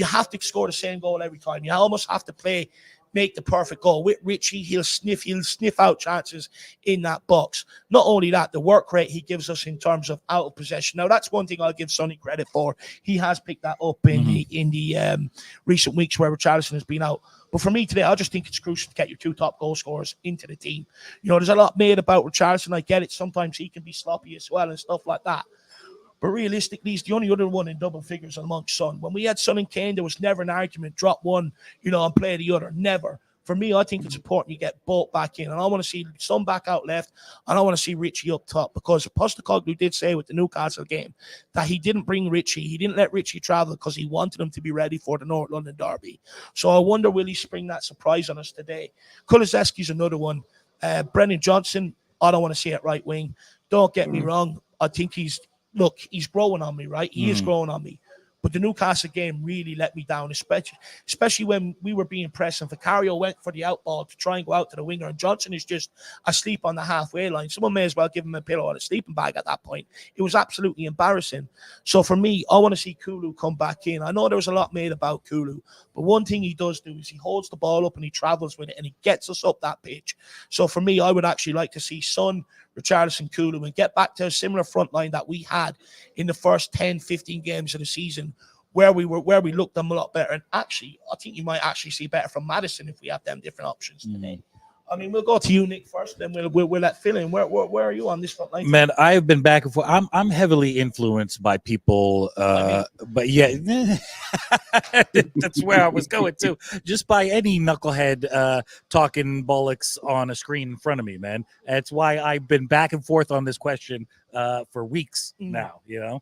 have to score the same goal every time. You almost have to make the perfect goal. With Richie, he'll sniff out chances in that box. Not only that, the work rate he gives us in terms of out of possession. Now, that's one thing I'll give Sonny credit for. He has picked that up in the recent weeks where Richarlison has been out. But for me today, I just think it's crucial to get your 2 top goal scorers into the team. There's a lot made about Richarlison. I get it. Sometimes he can be sloppy as well and stuff like that. But realistically, he's the only other one in double figures amongst Son. When we had Son and Kane, there was never an argument, drop one, and play the other. Never. For me, I think it's important you get both back in. And I want to see Son back out left, and I want to see Richie up top, because Postecoglou did say with the Newcastle game that he didn't bring Richie. He didn't let Richie travel because he wanted him to be ready for the North London derby. So I wonder, will he spring that surprise on us today? Kulusevski's another one. Brennan Johnson, I don't want to see at right wing. Don't get me wrong. I think he's growing on me, right? He is growing on me. But the Newcastle game really let me down, especially when we were being pressed and Vicario went for the out ball to try and go out to the winger, and Johnson is just asleep on the halfway line. Someone may as well give him a pillow or a sleeping bag at that point. It was absolutely embarrassing. So for me, I want to see Kulu come back in. I know there was a lot made about Kulu, but one thing he does do is he holds the ball up and he travels with it and he gets us up that pitch. So for me, I would actually like to see Son, Richarlison, Kulu, and get back to a similar front line that we had in the first 10, 15 games of the season, where we looked them a lot better. And actually, I think you might actually see better from Maddison if we have them different options today. I mean, we'll go to you, Nick, first, then we'll let Phil in. Where are you on this front line? Man, I've been back and forth. I'm heavily influenced by people, but yeah, that's where I was going to. Just by any knucklehead talking bollocks on a screen in front of me, man. That's why I've been back and forth on this question for weeks now. Do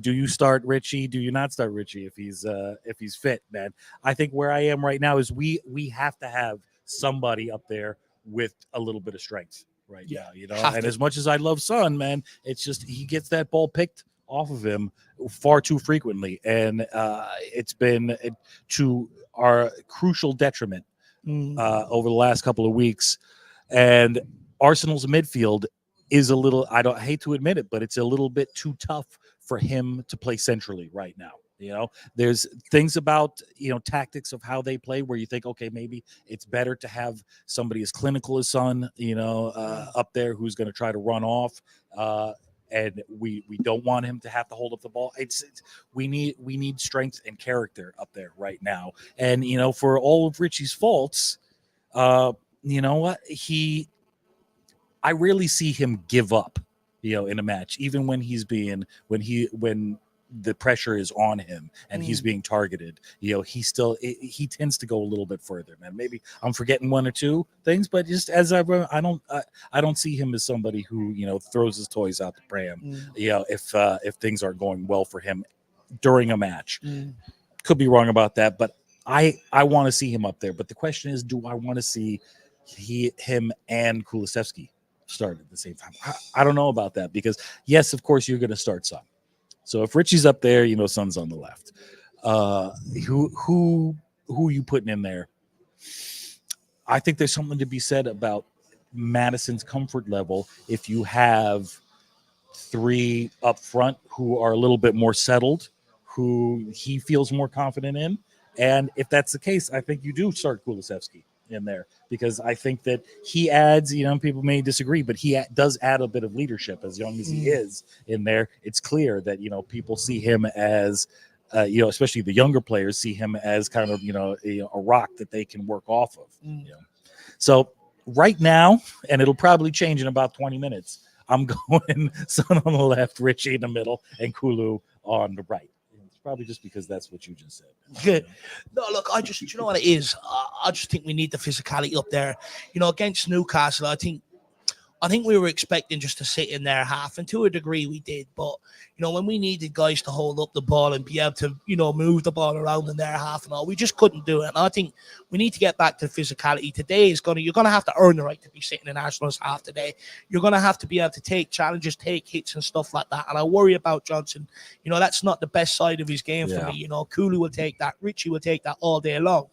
you start Richie? Do you not start Richie if he's fit, man? I think where I am right now is we have to have somebody up there with a little bit of strength right now, and as much as I love Son, man, it's just he gets that ball picked off of him far too frequently, and it's been to our crucial detriment over the last couple of weeks. And Arsenal's midfield is a little, I hate to admit it, but it's a little bit too tough for him to play centrally right now. There's things about, tactics of how they play where you think, okay, maybe it's better to have somebody as clinical as Son, up there who's going to try to run off. And we don't want him to have to hold up the ball. We need strength and character up there right now. And, for all of Richie's faults, you know what? I rarely see him give up, in a match, even when when the pressure is on him and he's being targeted. He tends to go a little bit further, man. Maybe I'm forgetting one or two things, but just as I don't see him as somebody who throws his toys out the pram. If things aren't going well for him during a match. Could be wrong about that, but I want to see him up there. But the question is, do I want to see him and Kulusevski start at the same time? I don't know about that, because yes, of course you're going to start Son. So if Richie's up there, Son's on the left. Who are you putting in there? I think there's something to be said about Maddison's comfort level if you have 3 up front who are a little bit more settled, who he feels more confident in. And if that's the case, I think you do start Kulusevski in there, because I think that he adds, people may disagree, but he does add a bit of leadership as young as he is in there. It's clear that, people see him as, especially the younger players see him as kind of, a rock that they can work off of. So right now, and it'll probably change in about 20 minutes, I'm going Son on the left, Richie in the middle, and Kulu on the right. Probably just because that's what you just said. Good. No, look, you know what it is? I just think we need the physicality up there. Against Newcastle, I think we were expecting just to sit in their half, and to a degree we did. But, when we needed guys to hold up the ball and be able to, move the ball around in their half and all, we just couldn't do it. And I think we need to get back to physicality. Today you're going to have to earn the right to be sitting in Arsenal's half today. You're going to have to be able to take challenges, take hits and stuff like that. And I worry about Johnson. That's not the best side of his game for me. Kulu will take that. Richie will take that all day long.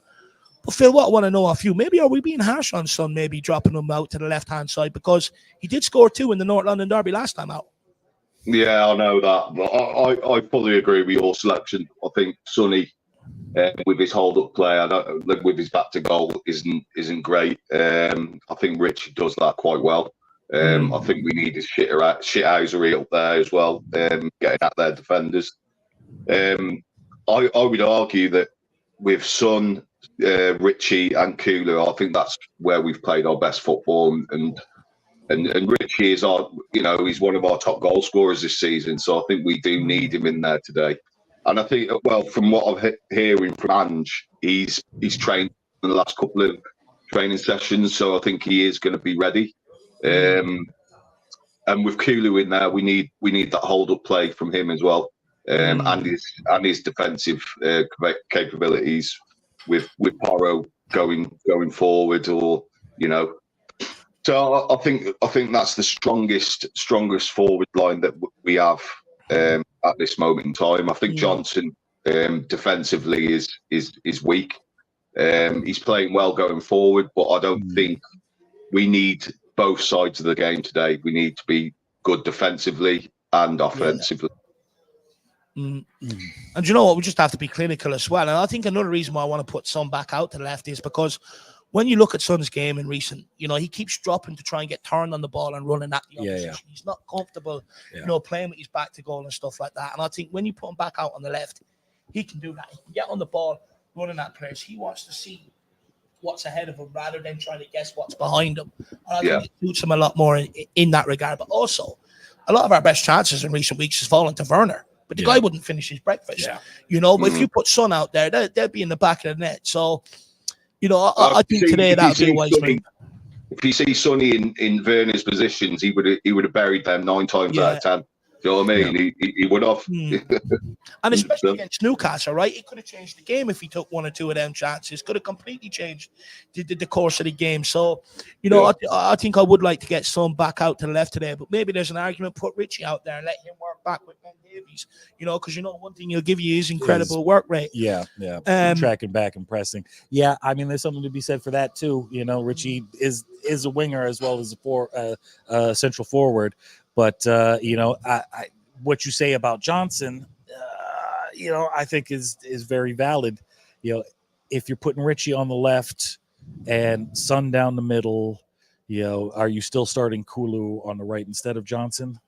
But Phil, what I want to know off you, maybe are we being harsh on Son, maybe dropping him out to the left-hand side, because he did score 2 in the North London derby last time out? Yeah, I know that. But I fully agree with your selection. I think Sonny, with his hold-up play, with his back to goal, isn't great. I think Rich does that quite well. I think we need his shithousery up there as well, getting at their defenders. I would argue that with Son Richie and Kulu, I think that's where we've played our best football. And Richie is he's one of our top goal scorers this season. So I think we do need him in there today. And I think, well, from what I'm hearing from Ange, he's trained in the last couple of training sessions, so I think he is going to be ready. And with Kulu in there, we need that hold up play from him as well, and his defensive capabilities with Porro going forward, or So I think that's the strongest forward line that we have at this moment in time. I think Johnson defensively is weak. He's playing well going forward, but I don't think we need both sides of the game today. We need to be good defensively and offensively. And you know what? We just have to be clinical as well. And I think another reason why I want to put Son back out to the left is because when you look at Son's game in recent, he keeps dropping to try and get turned on the ball and running at the opposition. He's not comfortable, playing with his back to goal and stuff like that. And I think when you put him back out on the left, he can do that. He can get on the ball, running at players. He wants to see what's ahead of him rather than trying to guess what's behind him. And I think it suits him a lot more in that regard. But also, a lot of our best chances in recent weeks has fallen to Werner. But the guy wouldn't finish his breakfast, But if you put Son out there, they'll be in the back of the net. So, I think today that would be a wise move. If you see Sonny in Werner's positions, he would have buried them 9 times out of 10. Do you know what I mean? He would have. And especially against Newcastle, right? It could have changed the game if he took 1 or 2 of them chances. Could have completely changed the course of the game. So, I think I would like to get Son back out to the left today. But maybe there's an argument, put Richie out there and let him work back with Ben Davies. Because one thing he'll give you is incredible work rate. Tracking back and pressing. Yeah, I mean, there's something to be said for that too. Richie is a winger as well as a central forward. But what you say about Johnson, I think is very valid. If you're putting Richie on the left and Son down the middle, are you still starting Kulu on the right instead of Johnson?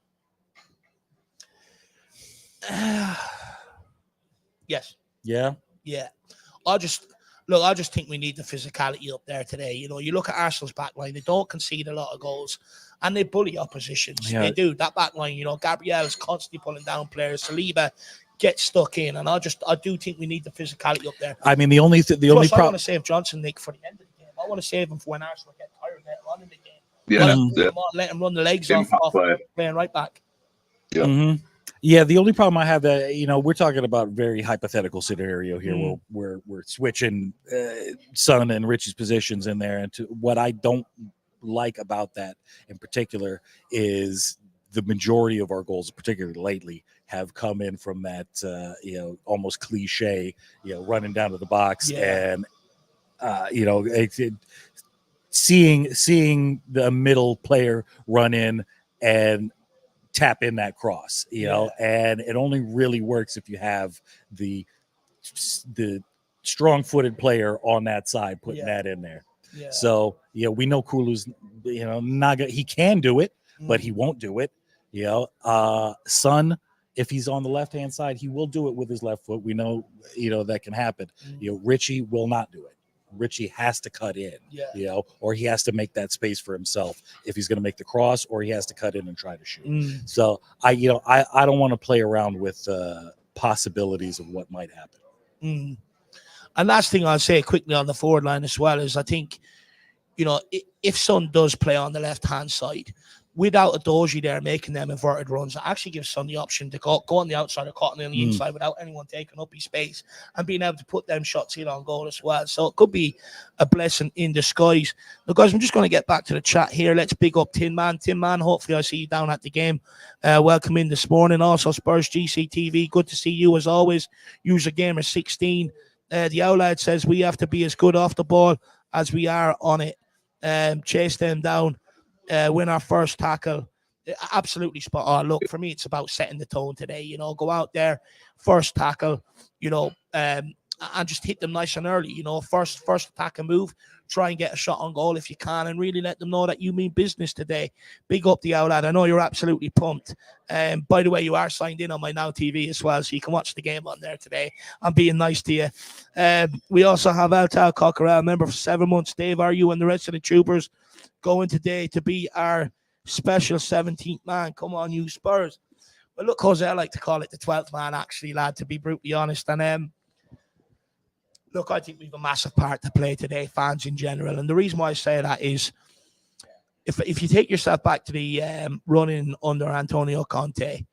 Yes. Yeah. Yeah. I just think we need the physicality up there today. You look at Arsenal's back line, they don't concede a lot of goals and they bully oppositions. They do. That back line, Gabriel is constantly pulling down players. Saliba gets stuck in, and I do think we need the physicality up there. I mean, I want to save Johnson, Nick, for the end of the game. I want to save him for when Arsenal get tired later on in the game. Let him run the legs off playing right back. Yeah, the only problem I have that we're talking about very hypothetical scenario here where we're switching Son and Richie's positions in there, and what I don't like about that in particular is the majority of our goals, particularly lately, have come in from that almost cliche, running down to the box and seeing the middle player run in and tap in that cross, and it only really works if you have the strong-footed player on that side putting that in there. Yeah. So we know Kulu's he can do it, but he won't do it. Son, if he's on the left-hand side, he will do it with his left foot. We know that can happen. Richie will not do it. Richie has to cut in, or he has to make that space for himself if he's going to make the cross, or he has to cut in and try to shoot. So I don't want to play around with possibilities of what might happen. And last thing I'll say quickly on the forward line as well is I think, if Son does play on the left-hand side, without a Doji there making them inverted runs, it actually gives Son the option to go on the outside or caught on the inside without anyone taking up his space and being able to put them shots in on goal as well. So it could be a blessing in disguise. Now, guys, I'm just going to get back to the chat here. Let's big up Tin Man. Tin Man, hopefully I see you down at the game. Welcome in this morning. Also, Spurs GCTV, good to see you as always. User Gamer 16. The Owlad says we have to be as good off the ball as we are on it. Chase them down. Win our first tackle. Absolutely spot on. Look, for me, it's about setting the tone today. Go out there, first tackle, and just hit them nice and early. You know, first attack and move. Try and get a shot on goal if you can, and really let them know that you mean business today. Big up the Outlet. I know you're absolutely pumped. By the way, you are signed in on my Now TV as well, so you can watch the game on there today. I'm being nice to you. We also have Altal Cockerell, member for 7 months. Dave, are you and the rest of the troopers going today to be our special 17th man? Come on, you Spurs. Well, look, Jose, I like to call it the 12th man, actually, lad, to be brutally honest. And look, I think we have a massive part to play today, fans in general. And the reason why I say that is if you take yourself back to the running under Antonio Conte,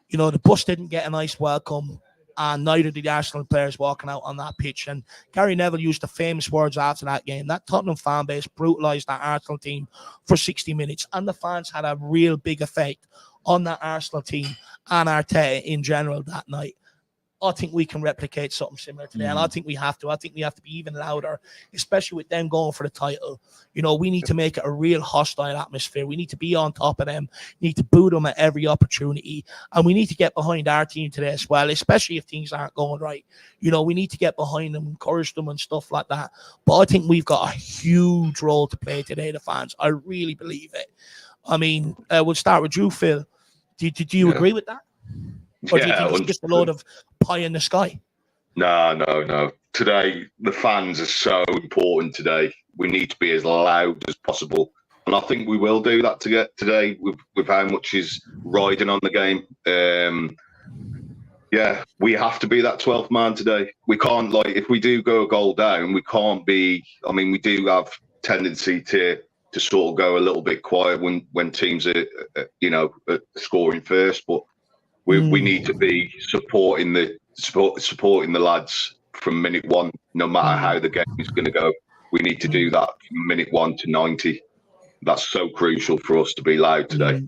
you know, the bus didn't get a nice welcome, and neither did the Arsenal players walking out on that pitch. And Gary Neville used the famous words after that game. That Tottenham fan base brutalised that Arsenal team for 60 minutes, and the fans had a real big effect on that Arsenal team and Arteta in general that night. I think we can replicate something similar today, and I think we have to. I think we have to be even louder, especially with them going for the title. You know, we need to make it a real hostile atmosphere. We need to be on top of them, need to boo them at every opportunity, and we need to get behind our team today as well, especially if things aren't going right. You know, we need to get behind them, encourage them and stuff like that. But I think we've got a huge role to play today, the fans. I really believe it. I mean, we'll start with you, Phil. Do you agree with that? Or do you think it's just a load of pie in the sky? No. Today, the fans are so important today. We need to be as loud as possible. And I think we will do that today with how much is riding on the game. We have to be that 12th man today. We can't, if we do go a goal down, we can't be, I mean, we do have tendency to sort of go a little bit quiet when teams are, scoring first, but we need to be supporting the lads from minute one, no matter how the game is going to go. We need to do that from minute 1 to 90. That's so crucial for us to be loud today.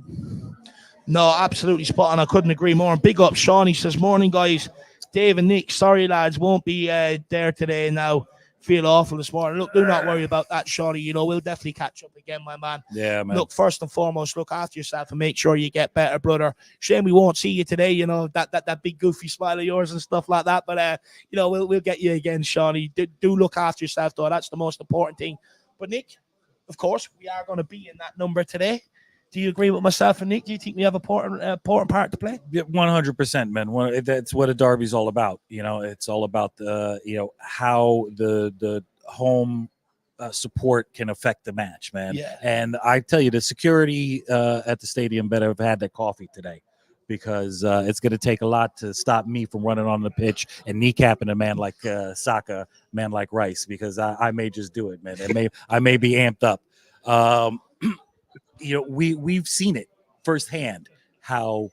No, absolutely spot on. I couldn't agree more. And big up Sean. He says, morning, guys. Dave and Nick, sorry, lads, won't be there today now. Feel awful this morning. Look, do not worry about that, Shawnee. You know, we'll definitely catch up again, my man. Yeah, man. Look, first and foremost, look after yourself and make sure you get better, brother. Shame we won't see you today, you know, that big goofy smile of yours and stuff like that. But, we'll get you again, Shawnee. Do look after yourself, though. That's the most important thing. But, Nick, of course, we are going to be in that number today. Do you agree with myself and Nick? Do you think we have an important part to play? Yeah, 100%, man. That's what a derby's all about. You know, it's all about how the home support can affect the match, man. Yeah. And I tell you, the security at the stadium better have had their coffee today, because it's going to take a lot to stop me from running on the pitch and kneecapping a man like Saka, man like Rice, because I may just do it, man. I may be amped up. We've seen it firsthand how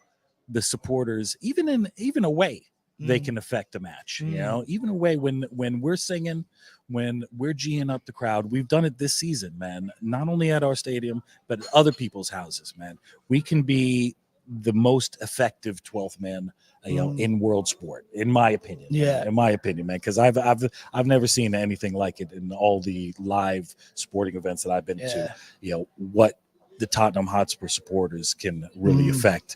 the supporters, even away, they can affect the match. You know, even away when we're singing, when we're G'ing up the crowd. We've done it this season, man. Not only at our stadium, but at other people's houses, man. We can be the most effective 12th man, in world sport, in my opinion. Yeah, in my opinion, man. Because I've never seen anything like it in all the live sporting events that I've been to. You know what the Tottenham Hotspur supporters can really affect.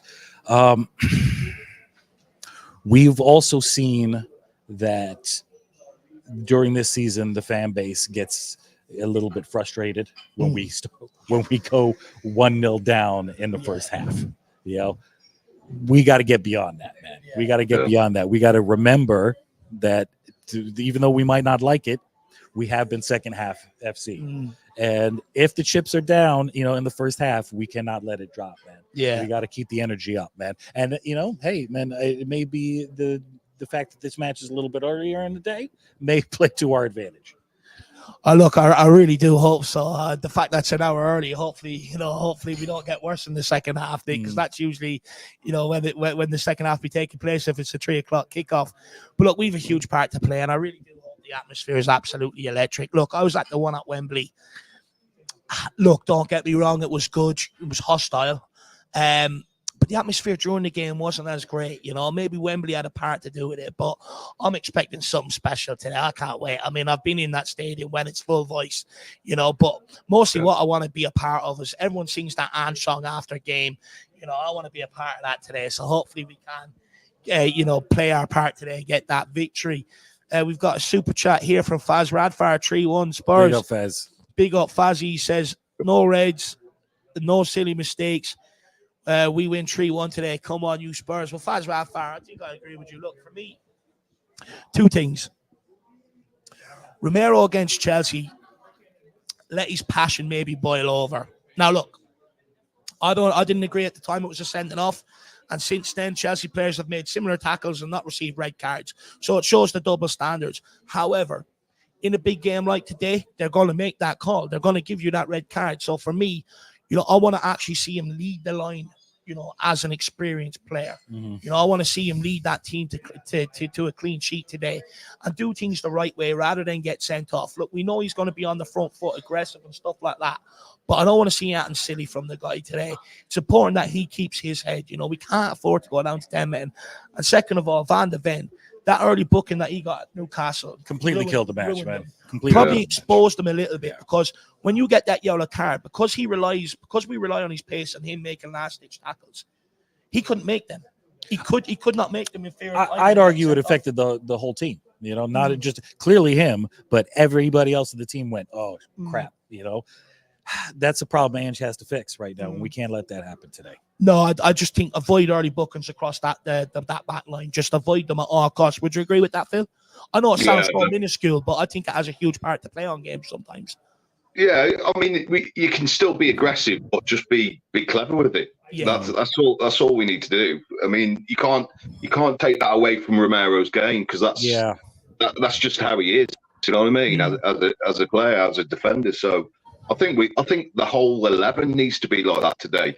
We've also seen that during this season, the fan base gets a little bit frustrated when we go 1-0 down in the first half. You know, we got to get beyond that, man. We got to get beyond that. We got to remember that even though we might not like it, we have been second half FC. And if the chips are down, in the first half, we cannot let it drop, man. Yeah. We got to keep the energy up, man. And, hey, man, it may be the fact that this match is a little bit earlier in the day may play to our advantage. Look, I really do hope so. The fact that's an hour early, hopefully we don't get worse in the second half, because that's usually, when the second half be taking place, if it's a 3:00 kickoff. But look, we have a huge part to play, and I really do hope the atmosphere is absolutely electric. Look, I was at the one at Wembley. Look, don't get me wrong, it was good. It was hostile. But the atmosphere during the game wasn't as great. Maybe Wembley had a part to do with it, but I'm expecting something special today. I can't wait. I mean, I've been in that stadium when it's full voice, but mostly what I want to be a part of is everyone sings that Anne song after game. I want to be a part of that today. So hopefully we can, play our part today, get that victory. We've got a super chat here from Faz Radfire 3-1 Spurs. Big up, Fez. Big up Fazzy. He says, no Reds, no silly mistakes. We win 3-1 today. Come on, you Spurs. Well, Faz Radfire, I think I agree with you. Look, for me, two things. Romero against Chelsea, let his passion maybe boil over. Now, look, I didn't agree at the time it was a sending off. And since then, Chelsea players have made similar tackles and not received red cards. So it shows the double standards. However, in a big game like today, they're going to make that call. They're going to give you that red card. So for me, I want to actually see him lead the line, as an experienced player. Mm-hmm. I want to see him lead that team to a clean sheet today and do things the right way rather than get sent off. Look, we know he's going to be on the front foot, aggressive and stuff like that. But I don't want to see anything silly from the guy today. It's important that he keeps his head. We can't afford to go down to 10 men. And second of all, Van de Ven, that early booking that he got at Newcastle completely killed the match, man. Probably exposed him a little bit, because when you get that yellow card, because we rely on his pace and him making last-ditch tackles, he couldn't make them. He could not make them in fear. I'd argue it affected the whole team. Not just clearly him, but everybody else in the team went, oh, crap, That's a problem Ange has to fix right now, and we can't let that happen today. No, I just think avoid early bookings across that back line. Just avoid them at all costs. Would you agree with that, Phil? I know it sounds so minuscule, but I think it has a huge part to play on games sometimes. Yeah, I mean, you can still be aggressive, but just be clever with it. Yeah. That's all we need to do. I mean, you can't take that away from Romero's game, because that's just how he is. You know what I mean? As a player, as a defender. So I think the whole 11 needs to be like that today.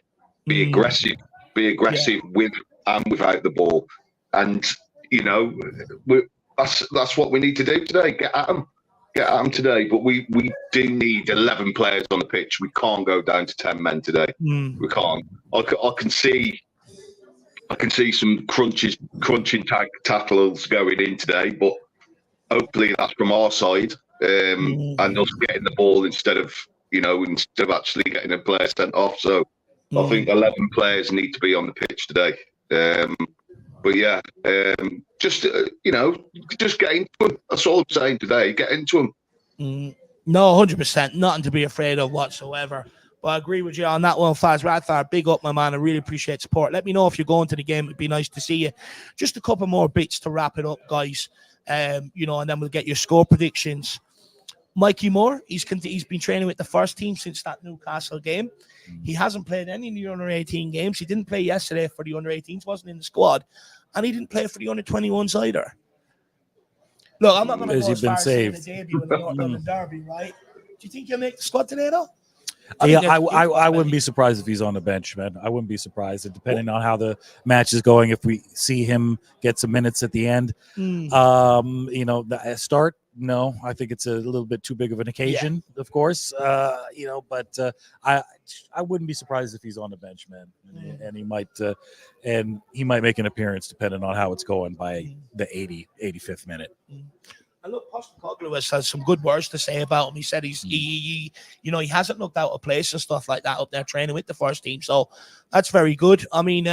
Be aggressive with and without the ball, and that's what we need to do today. Get at them today. But we do need 11 players on the pitch. We can't go down to 10 men today. We can't. I can see some crunching tackles going in today, but hopefully that's from our side, and us getting the ball instead of actually getting a player sent off. So I think 11 players need to be on the pitch today. But yeah, just get into them. That's all I'm saying today. Get into them. No, 100%. Nothing to be afraid of whatsoever. But I agree with you on that one, Faz Radfar. Big up, my man. I really appreciate support. Let me know if you're going to the game. It'd be nice to see you. Just a couple more bits to wrap it up, guys. And then we'll get your score predictions. Mikey Moore, he's been training with the first team since that Newcastle game. He hasn't played any of the under-18 games. He didn't play yesterday for the under-18s, wasn't in the squad. And he didn't play for the under-21s either. Look, I'm not going to go as far as saying the debut in the North London Derby, right? Do you think he'll make the squad today, though? I wouldn't be surprised if he's on the bench, man. I wouldn't be surprised, and depending on how the match is going. If we see him get some minutes at the end, the start. No, I think it's a little bit too big of an occasion, of course. But I wouldn't be surprised if he's on the bench, man, and he might make an appearance depending on how it's going by the 85th minute. And look, Postecoglou has some good words to say about him. He said he hasn't looked out of place and stuff like that up there training with the first team. So that's very good. I mean,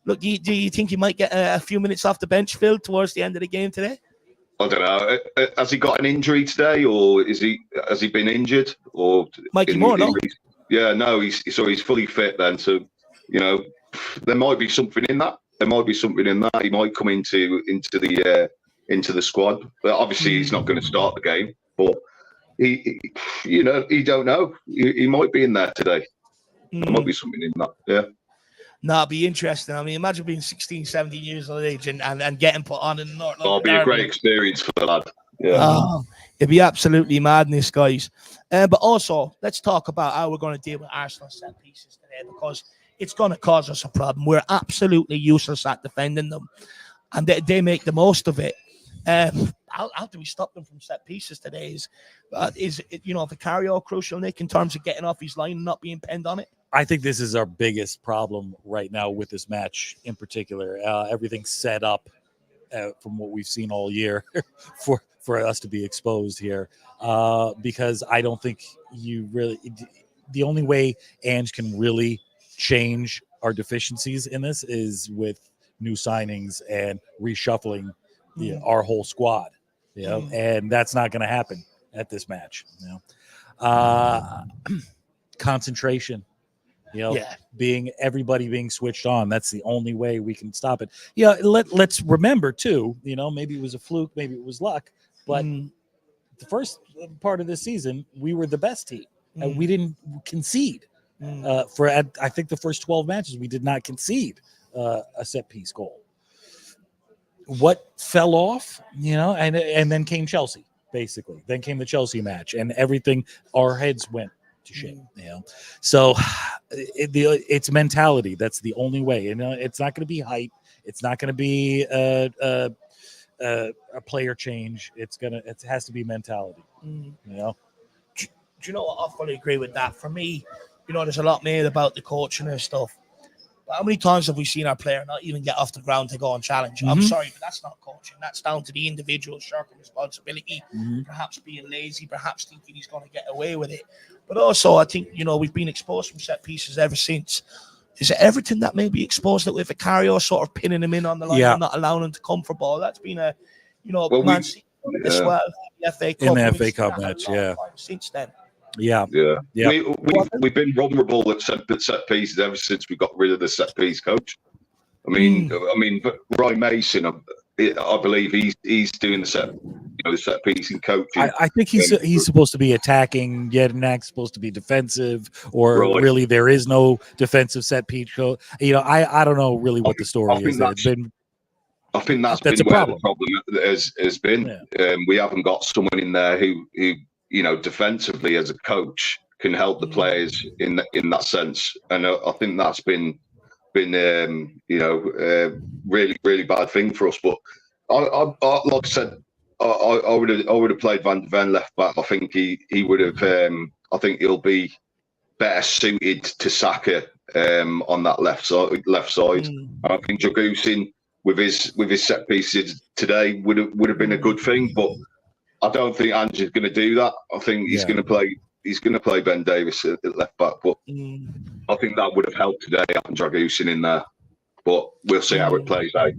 look, do you think he might get a few minutes off the bench, Phil, towards the end of the game today? I don't know. Has he got an injury today, or has he been injured? Or Mikey Moore, no? Yeah, no. He's fully fit then. So there might be something in that. He might come into the squad, but obviously he's not going to start the game. But he don't know. He might be in there today. There might be something in that. Yeah. No, it'd be interesting. I mean, imagine being 16, 17 years of age and getting put on in the North. It'll be a great experience for the lad. Yeah. It'd be absolutely madness, guys. But also, let's talk about how we're going to deal with Arsenal set pieces today, because it's going to cause us a problem. We're absolutely useless at defending them, and they make the most of it. How do we stop them from set pieces today? Is Vicario crucial, Nick, in terms of getting off his line and not being penned on it? I think this is our biggest problem right now with this match in particular. Everything's set up from what we've seen all year for us to be exposed here, because I don't think the only way Ange can really change our deficiencies in this is with new signings and reshuffling our whole squad. and that's not going to happen at this match. Concentration, everybody being switched on. That's the only way we can stop it. Let's remember too, maybe it was a fluke, maybe it was luck, but the first part of this season, we were the best team and we didn't concede. I think the first 12 matches, we did not concede a set piece goal. What fell off, and then came Chelsea, basically. Then came the Chelsea match, and everything, our heads went to shit. So it's mentality. That's the only way. It's not going to be hype. It's not going to be a player change. It has to be mentality. Do you know what? I fully agree with that. For me, there's a lot made about the coaching and stuff. But how many times have we seen our player not even get off the ground to go and challenge? I'm sorry, but that's not coaching. That's down to the individual shirking responsibility, perhaps being lazy, perhaps thinking he's going to get away with it. But also, I think, we've been exposed from set pieces ever since. Is it everything that may be exposed that with Vicario sort of pinning him in on the line and not allowing him to come for ball? That's been a, Man City as well. The FA Cup. In the FA Cup match, since then. Yeah. We've been vulnerable at set pieces ever since we got rid of the set piece coach. But Ryan Mason, I believe he's doing the set piece and coaching. I think he's supposed to be attacking. Jedinak's supposed to be defensive, or really there is no defensive set piece. I don't know really what the story is. I think that's been where the problem has been. We haven't got someone in there who defensively as a coach can help the players in that sense, and I think that's been really, really bad thing for us. But I like I said, I would have played Van de Ven left back. I think he would have. I think he'll be better suited to Saka on that left side. I think Dragusin with his set pieces today would have been a good thing, but I don't think Ange's going to do that. I think he's going to play. He's going to play Ben Davies at left back, but I think that would have helped today having Dragusin in there. But we'll see how it plays out.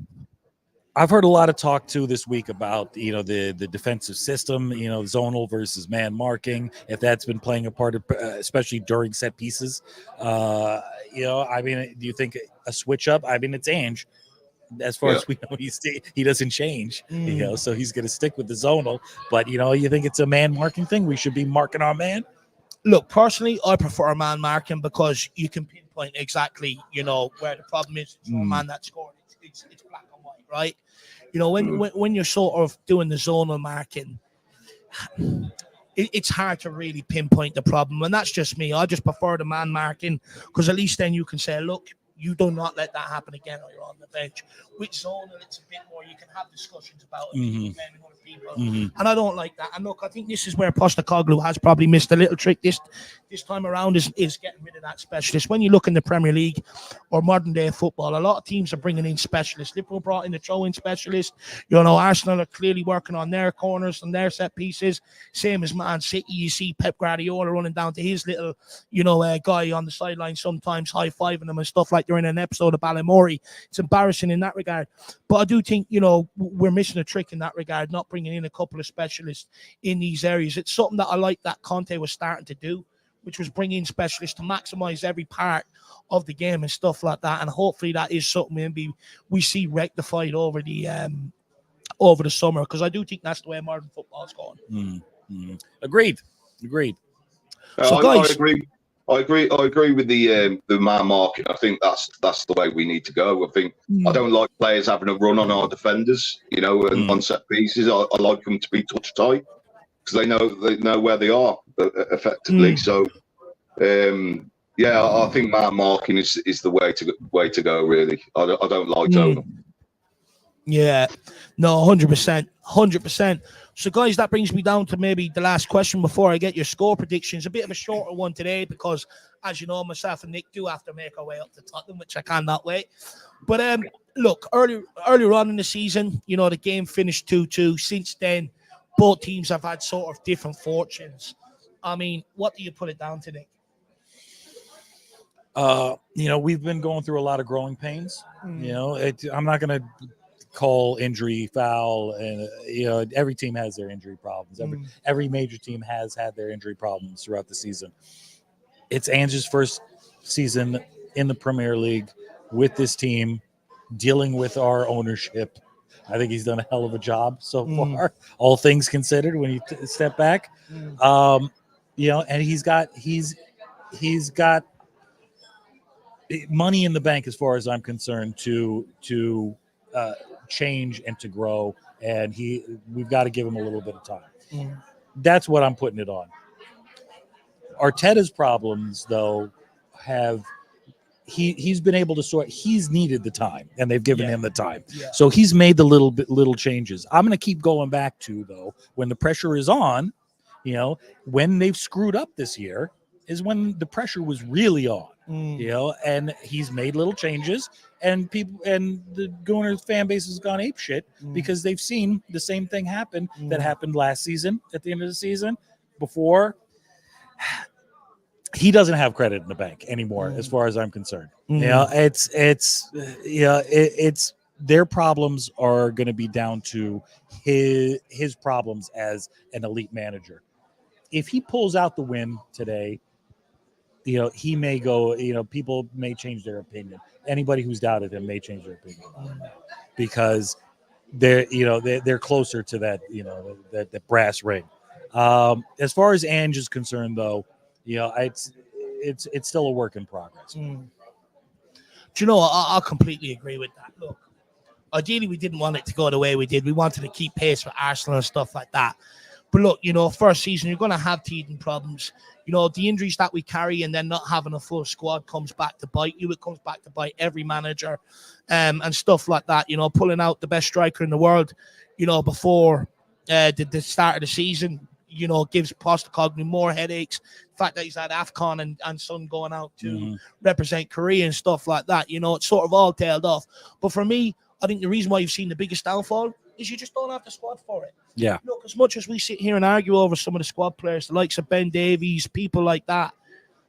I've heard a lot of talk too this week about the defensive system, zonal versus man marking. If that's been playing a part of, especially during set pieces, do you think a switch up? It's Ange. As far as we know, he doesn't change, so he's going to stick with the zonal. But, you think it's a man marking thing? We should be marking our man? Look, personally, I prefer man marking because you can pinpoint exactly, where the problem is. It's a man that scored. It's black and white, right? When you're sort of doing the zonal marking, it's hard to really pinpoint the problem. And that's just me. I just prefer the man marking because at least then you can say, look, you do not let that happen again or you're on the bench. With zonal, it's a bit more, you can have discussions about it with other people. And I don't like that. And look, I think this is where Postecoglou has probably missed a little trick this time around is getting rid of that specialist. When you look in the Premier League or modern day football, a lot of teams are bringing in specialists. Liverpool brought in the throw-in specialist. Arsenal are clearly working on their corners and their set pieces. Same as Man City. You see Pep Guardiola running down to his little, guy on the sideline sometimes high-fiving them and stuff like they're in an episode of Ballymorey. It's embarrassing in that regard. But I do think, we're missing a trick in that regard, not bringing in a couple of specialists in these areas. It's something that I like that Conte was starting to do, which was bring in specialists to maximize every part of the game and stuff like that. And hopefully that is something maybe we see rectified over the summer, because I do think that's the way modern football is going. Agreed. So guys, I agree with the man marking. I think that's the way we need to go. I think I don't like players having a run on our defenders, and on set pieces. I like them to be touch tight because they know where they are effectively. So I think man marking is the way to go. Really, I don't like zonal. Yeah, no, 100%. So, guys, that brings me down to maybe the last question before I get your score predictions. A bit of a shorter one today because, as you know, myself and Nick do have to make our way up to Tottenham, which I cannot wait. But look, earlier on in the season, the game finished 2-2. Since then, both teams have had sort of different fortunes. What do you put it down to, Nick? We've been going through a lot of growing pains. I'm not going to Cole injury, foul, and every team has their injury problems. Every major team has had their injury problems throughout the season. It's Ange's first season in the Premier League with this team, dealing with our ownership. I think he's done a hell of a job so far, all things considered, when you step back. And he's got money in the bank, as far as I'm concerned, to change and to grow, and we've got to give him a little bit of time. That's what I'm putting it on. Arteta's problems, though, he's been able to sort. He's needed the time, and they've given him the time. So he's made the little changes. I'm going to keep going back to, though, when the pressure is on, when they've screwed up this year is when the pressure was really on. And he's made little changes, and people and the Gooners fan base has gone apeshit because they've seen the same thing happen that happened last season at the end of the season. Before, he doesn't have credit in the bank anymore, as far as I'm concerned. It's their problems are going to be down to his problems as an elite manager. If he pulls out the win today, he may go, people may change their opinion. Anybody who's doubted him may change their opinion because they're closer to that, that brass ring. As far as Ange is concerned, though, it's still a work in progress. Do you know, I'll completely agree with that. Look, ideally, we didn't want it to go the way we did. We wanted to keep pace with Arsenal and stuff like that. But look, first season, you're going to have teething problems. The injuries that we carry and then not having a full squad comes back to bite you. It comes back to bite every manager and stuff like that. Pulling out the best striker in the world, before the start of the season, gives Postecoglou more headaches. The fact that he's had AFCON and Son going out to represent Korea and stuff like that, it's sort of all tailed off. But for me, I think the reason why you've seen the biggest downfall is you just don't have the squad for it. Yeah. Look, as much as we sit here and argue over some of the squad players, the likes of Ben Davies, people like that,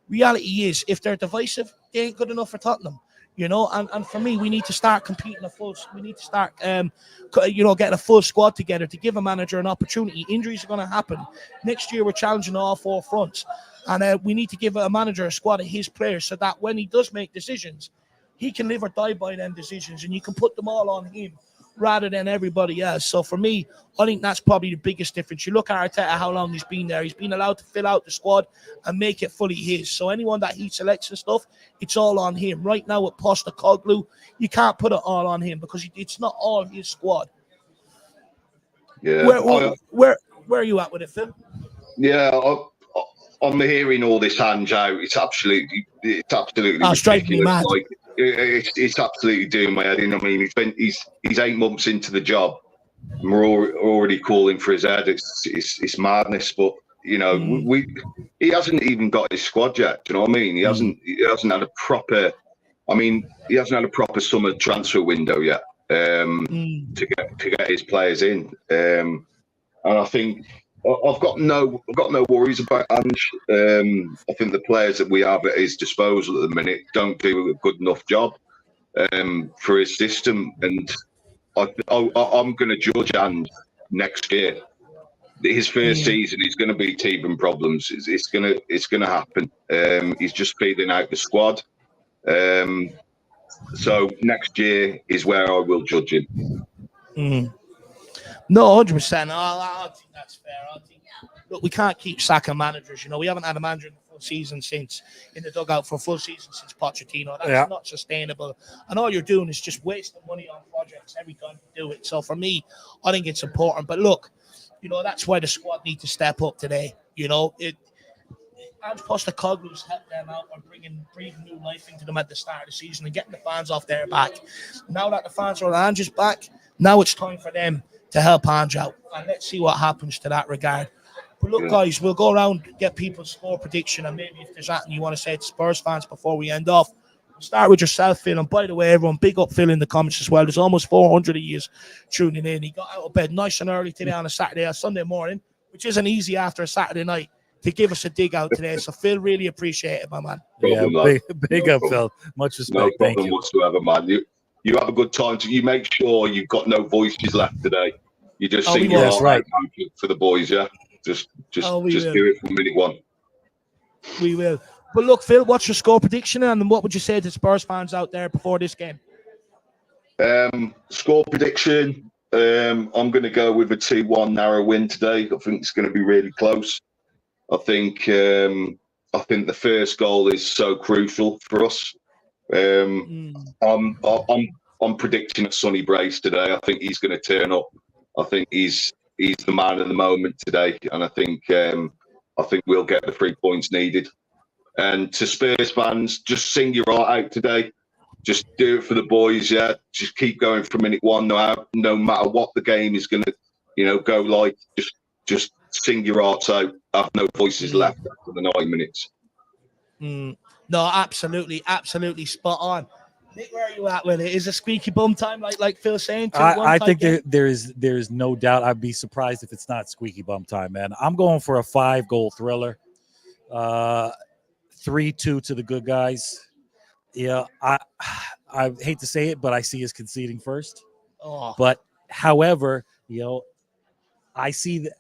reality is, if they're divisive, they ain't good enough for Tottenham. And for me, we need to start competing we need to start, getting a full squad together to give a manager an opportunity. Injuries are going to happen. Next year, we're challenging all four fronts. And we need to give a manager a squad of his players so that when he does make decisions, he can live or die by them decisions, and you can put them all on him rather than everybody else. So for me, I think that's probably the biggest difference. You look at Arteta, how long he's been there. He's been allowed to fill out the squad and make it fully his. So anyone that he selects and stuff, it's all on him. Right now with Postecoglou, you can't put it all on him because it's not all his squad. Yeah. Where are you at with it, Phil? Yeah, I'm hearing all this hand out. It's absolutely striking me mad. It's absolutely doing my head in. I mean, he's 8 months into the job. And we're already calling for his head. It's madness. But he hasn't even got his squad yet. Do you know what I mean? He hasn't had a proper. I mean, he hasn't had a proper summer transfer window yet to get his players in. And I think I've got no worries about Ange. I think the players that we have at his disposal at the minute don't do a good enough job for his system, and I'm going to judge Ange next year. His first season is going to be teething problems. It's going to happen. He's just feeding out the squad. So next year is where I will judge him. No, 100%. I think that's fair. Look, we can't keep sacking managers. We haven't had a manager in the full season in the dugout for a full season since Pochettino. That's not sustainable. And all you're doing is just wasting money on projects every time you do it. So for me, I think it's important. But look, that's why the squad need to step up today. Ange Postecoglou's helped them out by breathing new life into them at the start of the season and getting the fans off their back. Now that the fans are on Ange's back, now it's time for them to help Ange out. And let's see what happens to that regard. But look, guys, we'll go around, get people's score prediction, and maybe if there's anything you want to say to Spurs fans before we end off, we'll start with yourself, Phil. And by the way, everyone, big up Phil in the comments as well. There's almost 400 of you tuning in. He got out of bed nice and early today on a Saturday or Sunday morning, which isn't easy after a Saturday night, to give us a dig out today. So, Phil, really appreciate it, my man. Yeah, big up, Phil. Much respect. No problem Thank you. whatsoever, man. You have a good time. You make sure you've got no voices left today. You just sing we your will. heart Right. out for the boys, yeah? Just will. do it from minute one. We will. But look, Phil, what's your score prediction, and what would you say to Spurs fans out there before this game? Score prediction. I'm going to go with a 2-1 narrow win today. I think it's going to be really close. I think the first goal is so crucial for us. I'm predicting a Sonny Brace today. I think he's going to turn up. I think he's the man of the moment today, and I think we'll get the 3 points needed. And to Spurs fans, just sing your heart out today. Just do it for the boys, yeah. Just keep going from minute one, no matter what the game is going to, go like. Just sing your heart out. Have no voices left after the 90 minutes. No, absolutely spot on. Nick, where are you at with it? Is it squeaky bum time, like Phil saying? I think there's no doubt. I'd be surprised if it's not squeaky bum time, man. I'm going for a 5-goal thriller. 3-2 to the good guys. Yeah, I hate to say it, but I see us conceding first. But however, I see that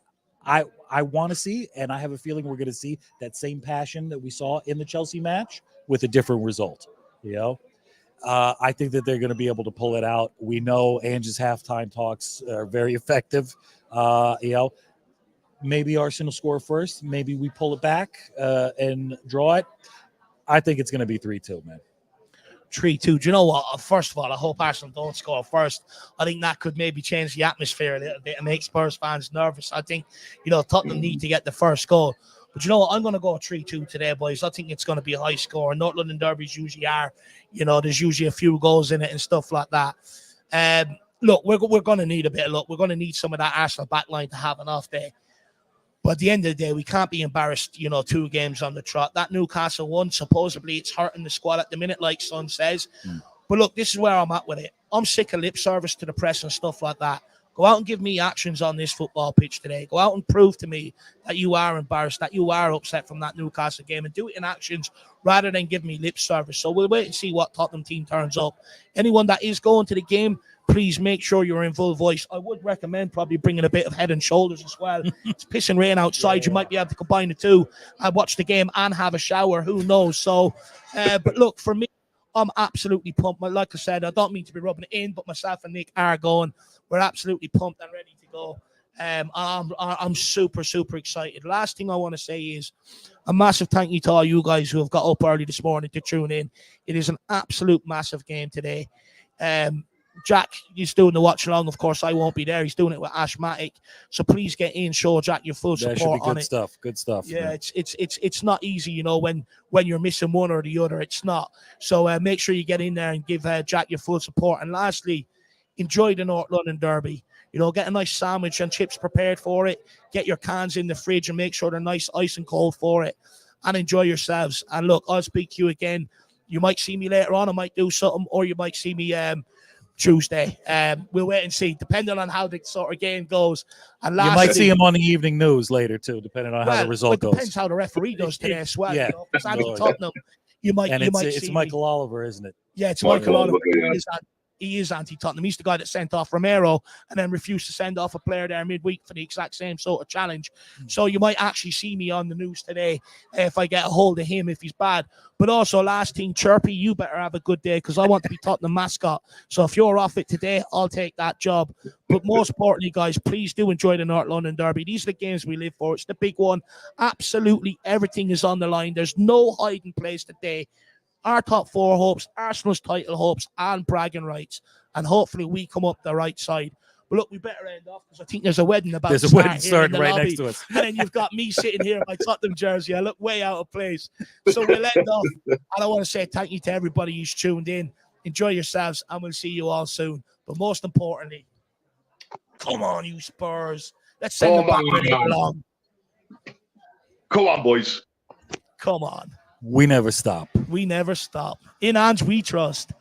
I want to see, and I have a feeling we're going to see that same passion that we saw in the Chelsea match with a different result. I think that they're going to be able to pull it out. We know Ange's halftime talks are very effective. Maybe Arsenal score first. Maybe we pull it back and draw it. I think it's going to be 3-2, man. 3-2. Do you know what? First of all, I hope Arsenal don't score first. I think that could maybe change the atmosphere a little bit and make Spurs fans nervous. I think, Tottenham need to get the first goal. But you know what? I'm going to go 3-2 today, boys. I think it's going to be a high score. North London derbies usually are. There's usually a few goals in it and stuff like that. Look, we're going to need a bit of luck. We're going to need some of that Arsenal backline to have an off day. But at the end of the day, we can't be embarrassed, 2 games on the trot. That Newcastle one, supposedly it's hurting the squad at the minute, like Son says. But look, this is where I'm at with it. I'm sick of lip service to the press and stuff like that. Go out and give me actions on this football pitch today. Go out and prove to me that you are embarrassed, that you are upset from that Newcastle game, and do it in actions rather than give me lip service. So we'll wait and see what Tottenham team turns up. Anyone that is going to the game, please make sure you're in full voice. I would recommend probably bringing a bit of head and shoulders as well. It's pissing rain outside. You might be able to combine the two and watch the game and have a shower. Who knows? So, but look, for me, I'm absolutely pumped. Like I said, I don't mean to be rubbing it in, but myself and Nick are going. We're absolutely pumped and ready to go. I'm super, super excited. Last thing I want to say is a massive thank you to all you guys who have got up early this morning to tune in. It is an absolute massive game today. Jack is doing the watch along. Of course, I won't be there. He's doing it with Ashmatic. So please get in, show Jack your full support should be on good it. Stuff. Good stuff. Yeah, man. it's not easy, when you're missing one or the other. It's not. So make sure you get in there and give Jack your full support. And lastly, enjoy the North London derby. Get a nice sandwich and chips prepared for it. Get your cans in the fridge and make sure they're nice, ice and cold for it. And enjoy yourselves. And look, I'll speak to you again. You might see me later on. I might do something, or you might see me Tuesday. We'll wait and see, depending on how the sort of game goes. And you might see him on the evening news later too, depending on how the result goes. Depends how the referee does today as well. Yeah, It's anti-Tottenham. It's Michael Oliver, isn't it? Yeah, it's Michael Oliver. He is anti-Tottenham. He's the guy that sent off Romero and then refused to send off a player there midweek for the exact same sort of challenge. So you might actually see me on the news today if I get a hold of him if he's bad. But also, last thing, Chirpy, you better have a good day because I want to be Tottenham mascot. So if you're off it today, I'll take that job. But most importantly, guys, please do enjoy the North London derby. These are the games we live for. It's the big one. Absolutely everything is on the line. There's no hiding place today. Our top 4 hopes, Arsenal's title hopes, and bragging rights. And hopefully we come up the right side. But look, we better end off because I think there's a wedding about to start. There's a wedding starting right next to us. And then you've got me sitting here in my Tottenham jersey. I look way out of place. So we'll end off. And I want to say thank you to everybody who's tuned in. Enjoy yourselves, and we'll see you all soon. But most importantly, come on, you Spurs. Let's send them back where they belong. Come on, boys. Come on. We never stop. We never stop. In Ange we trust.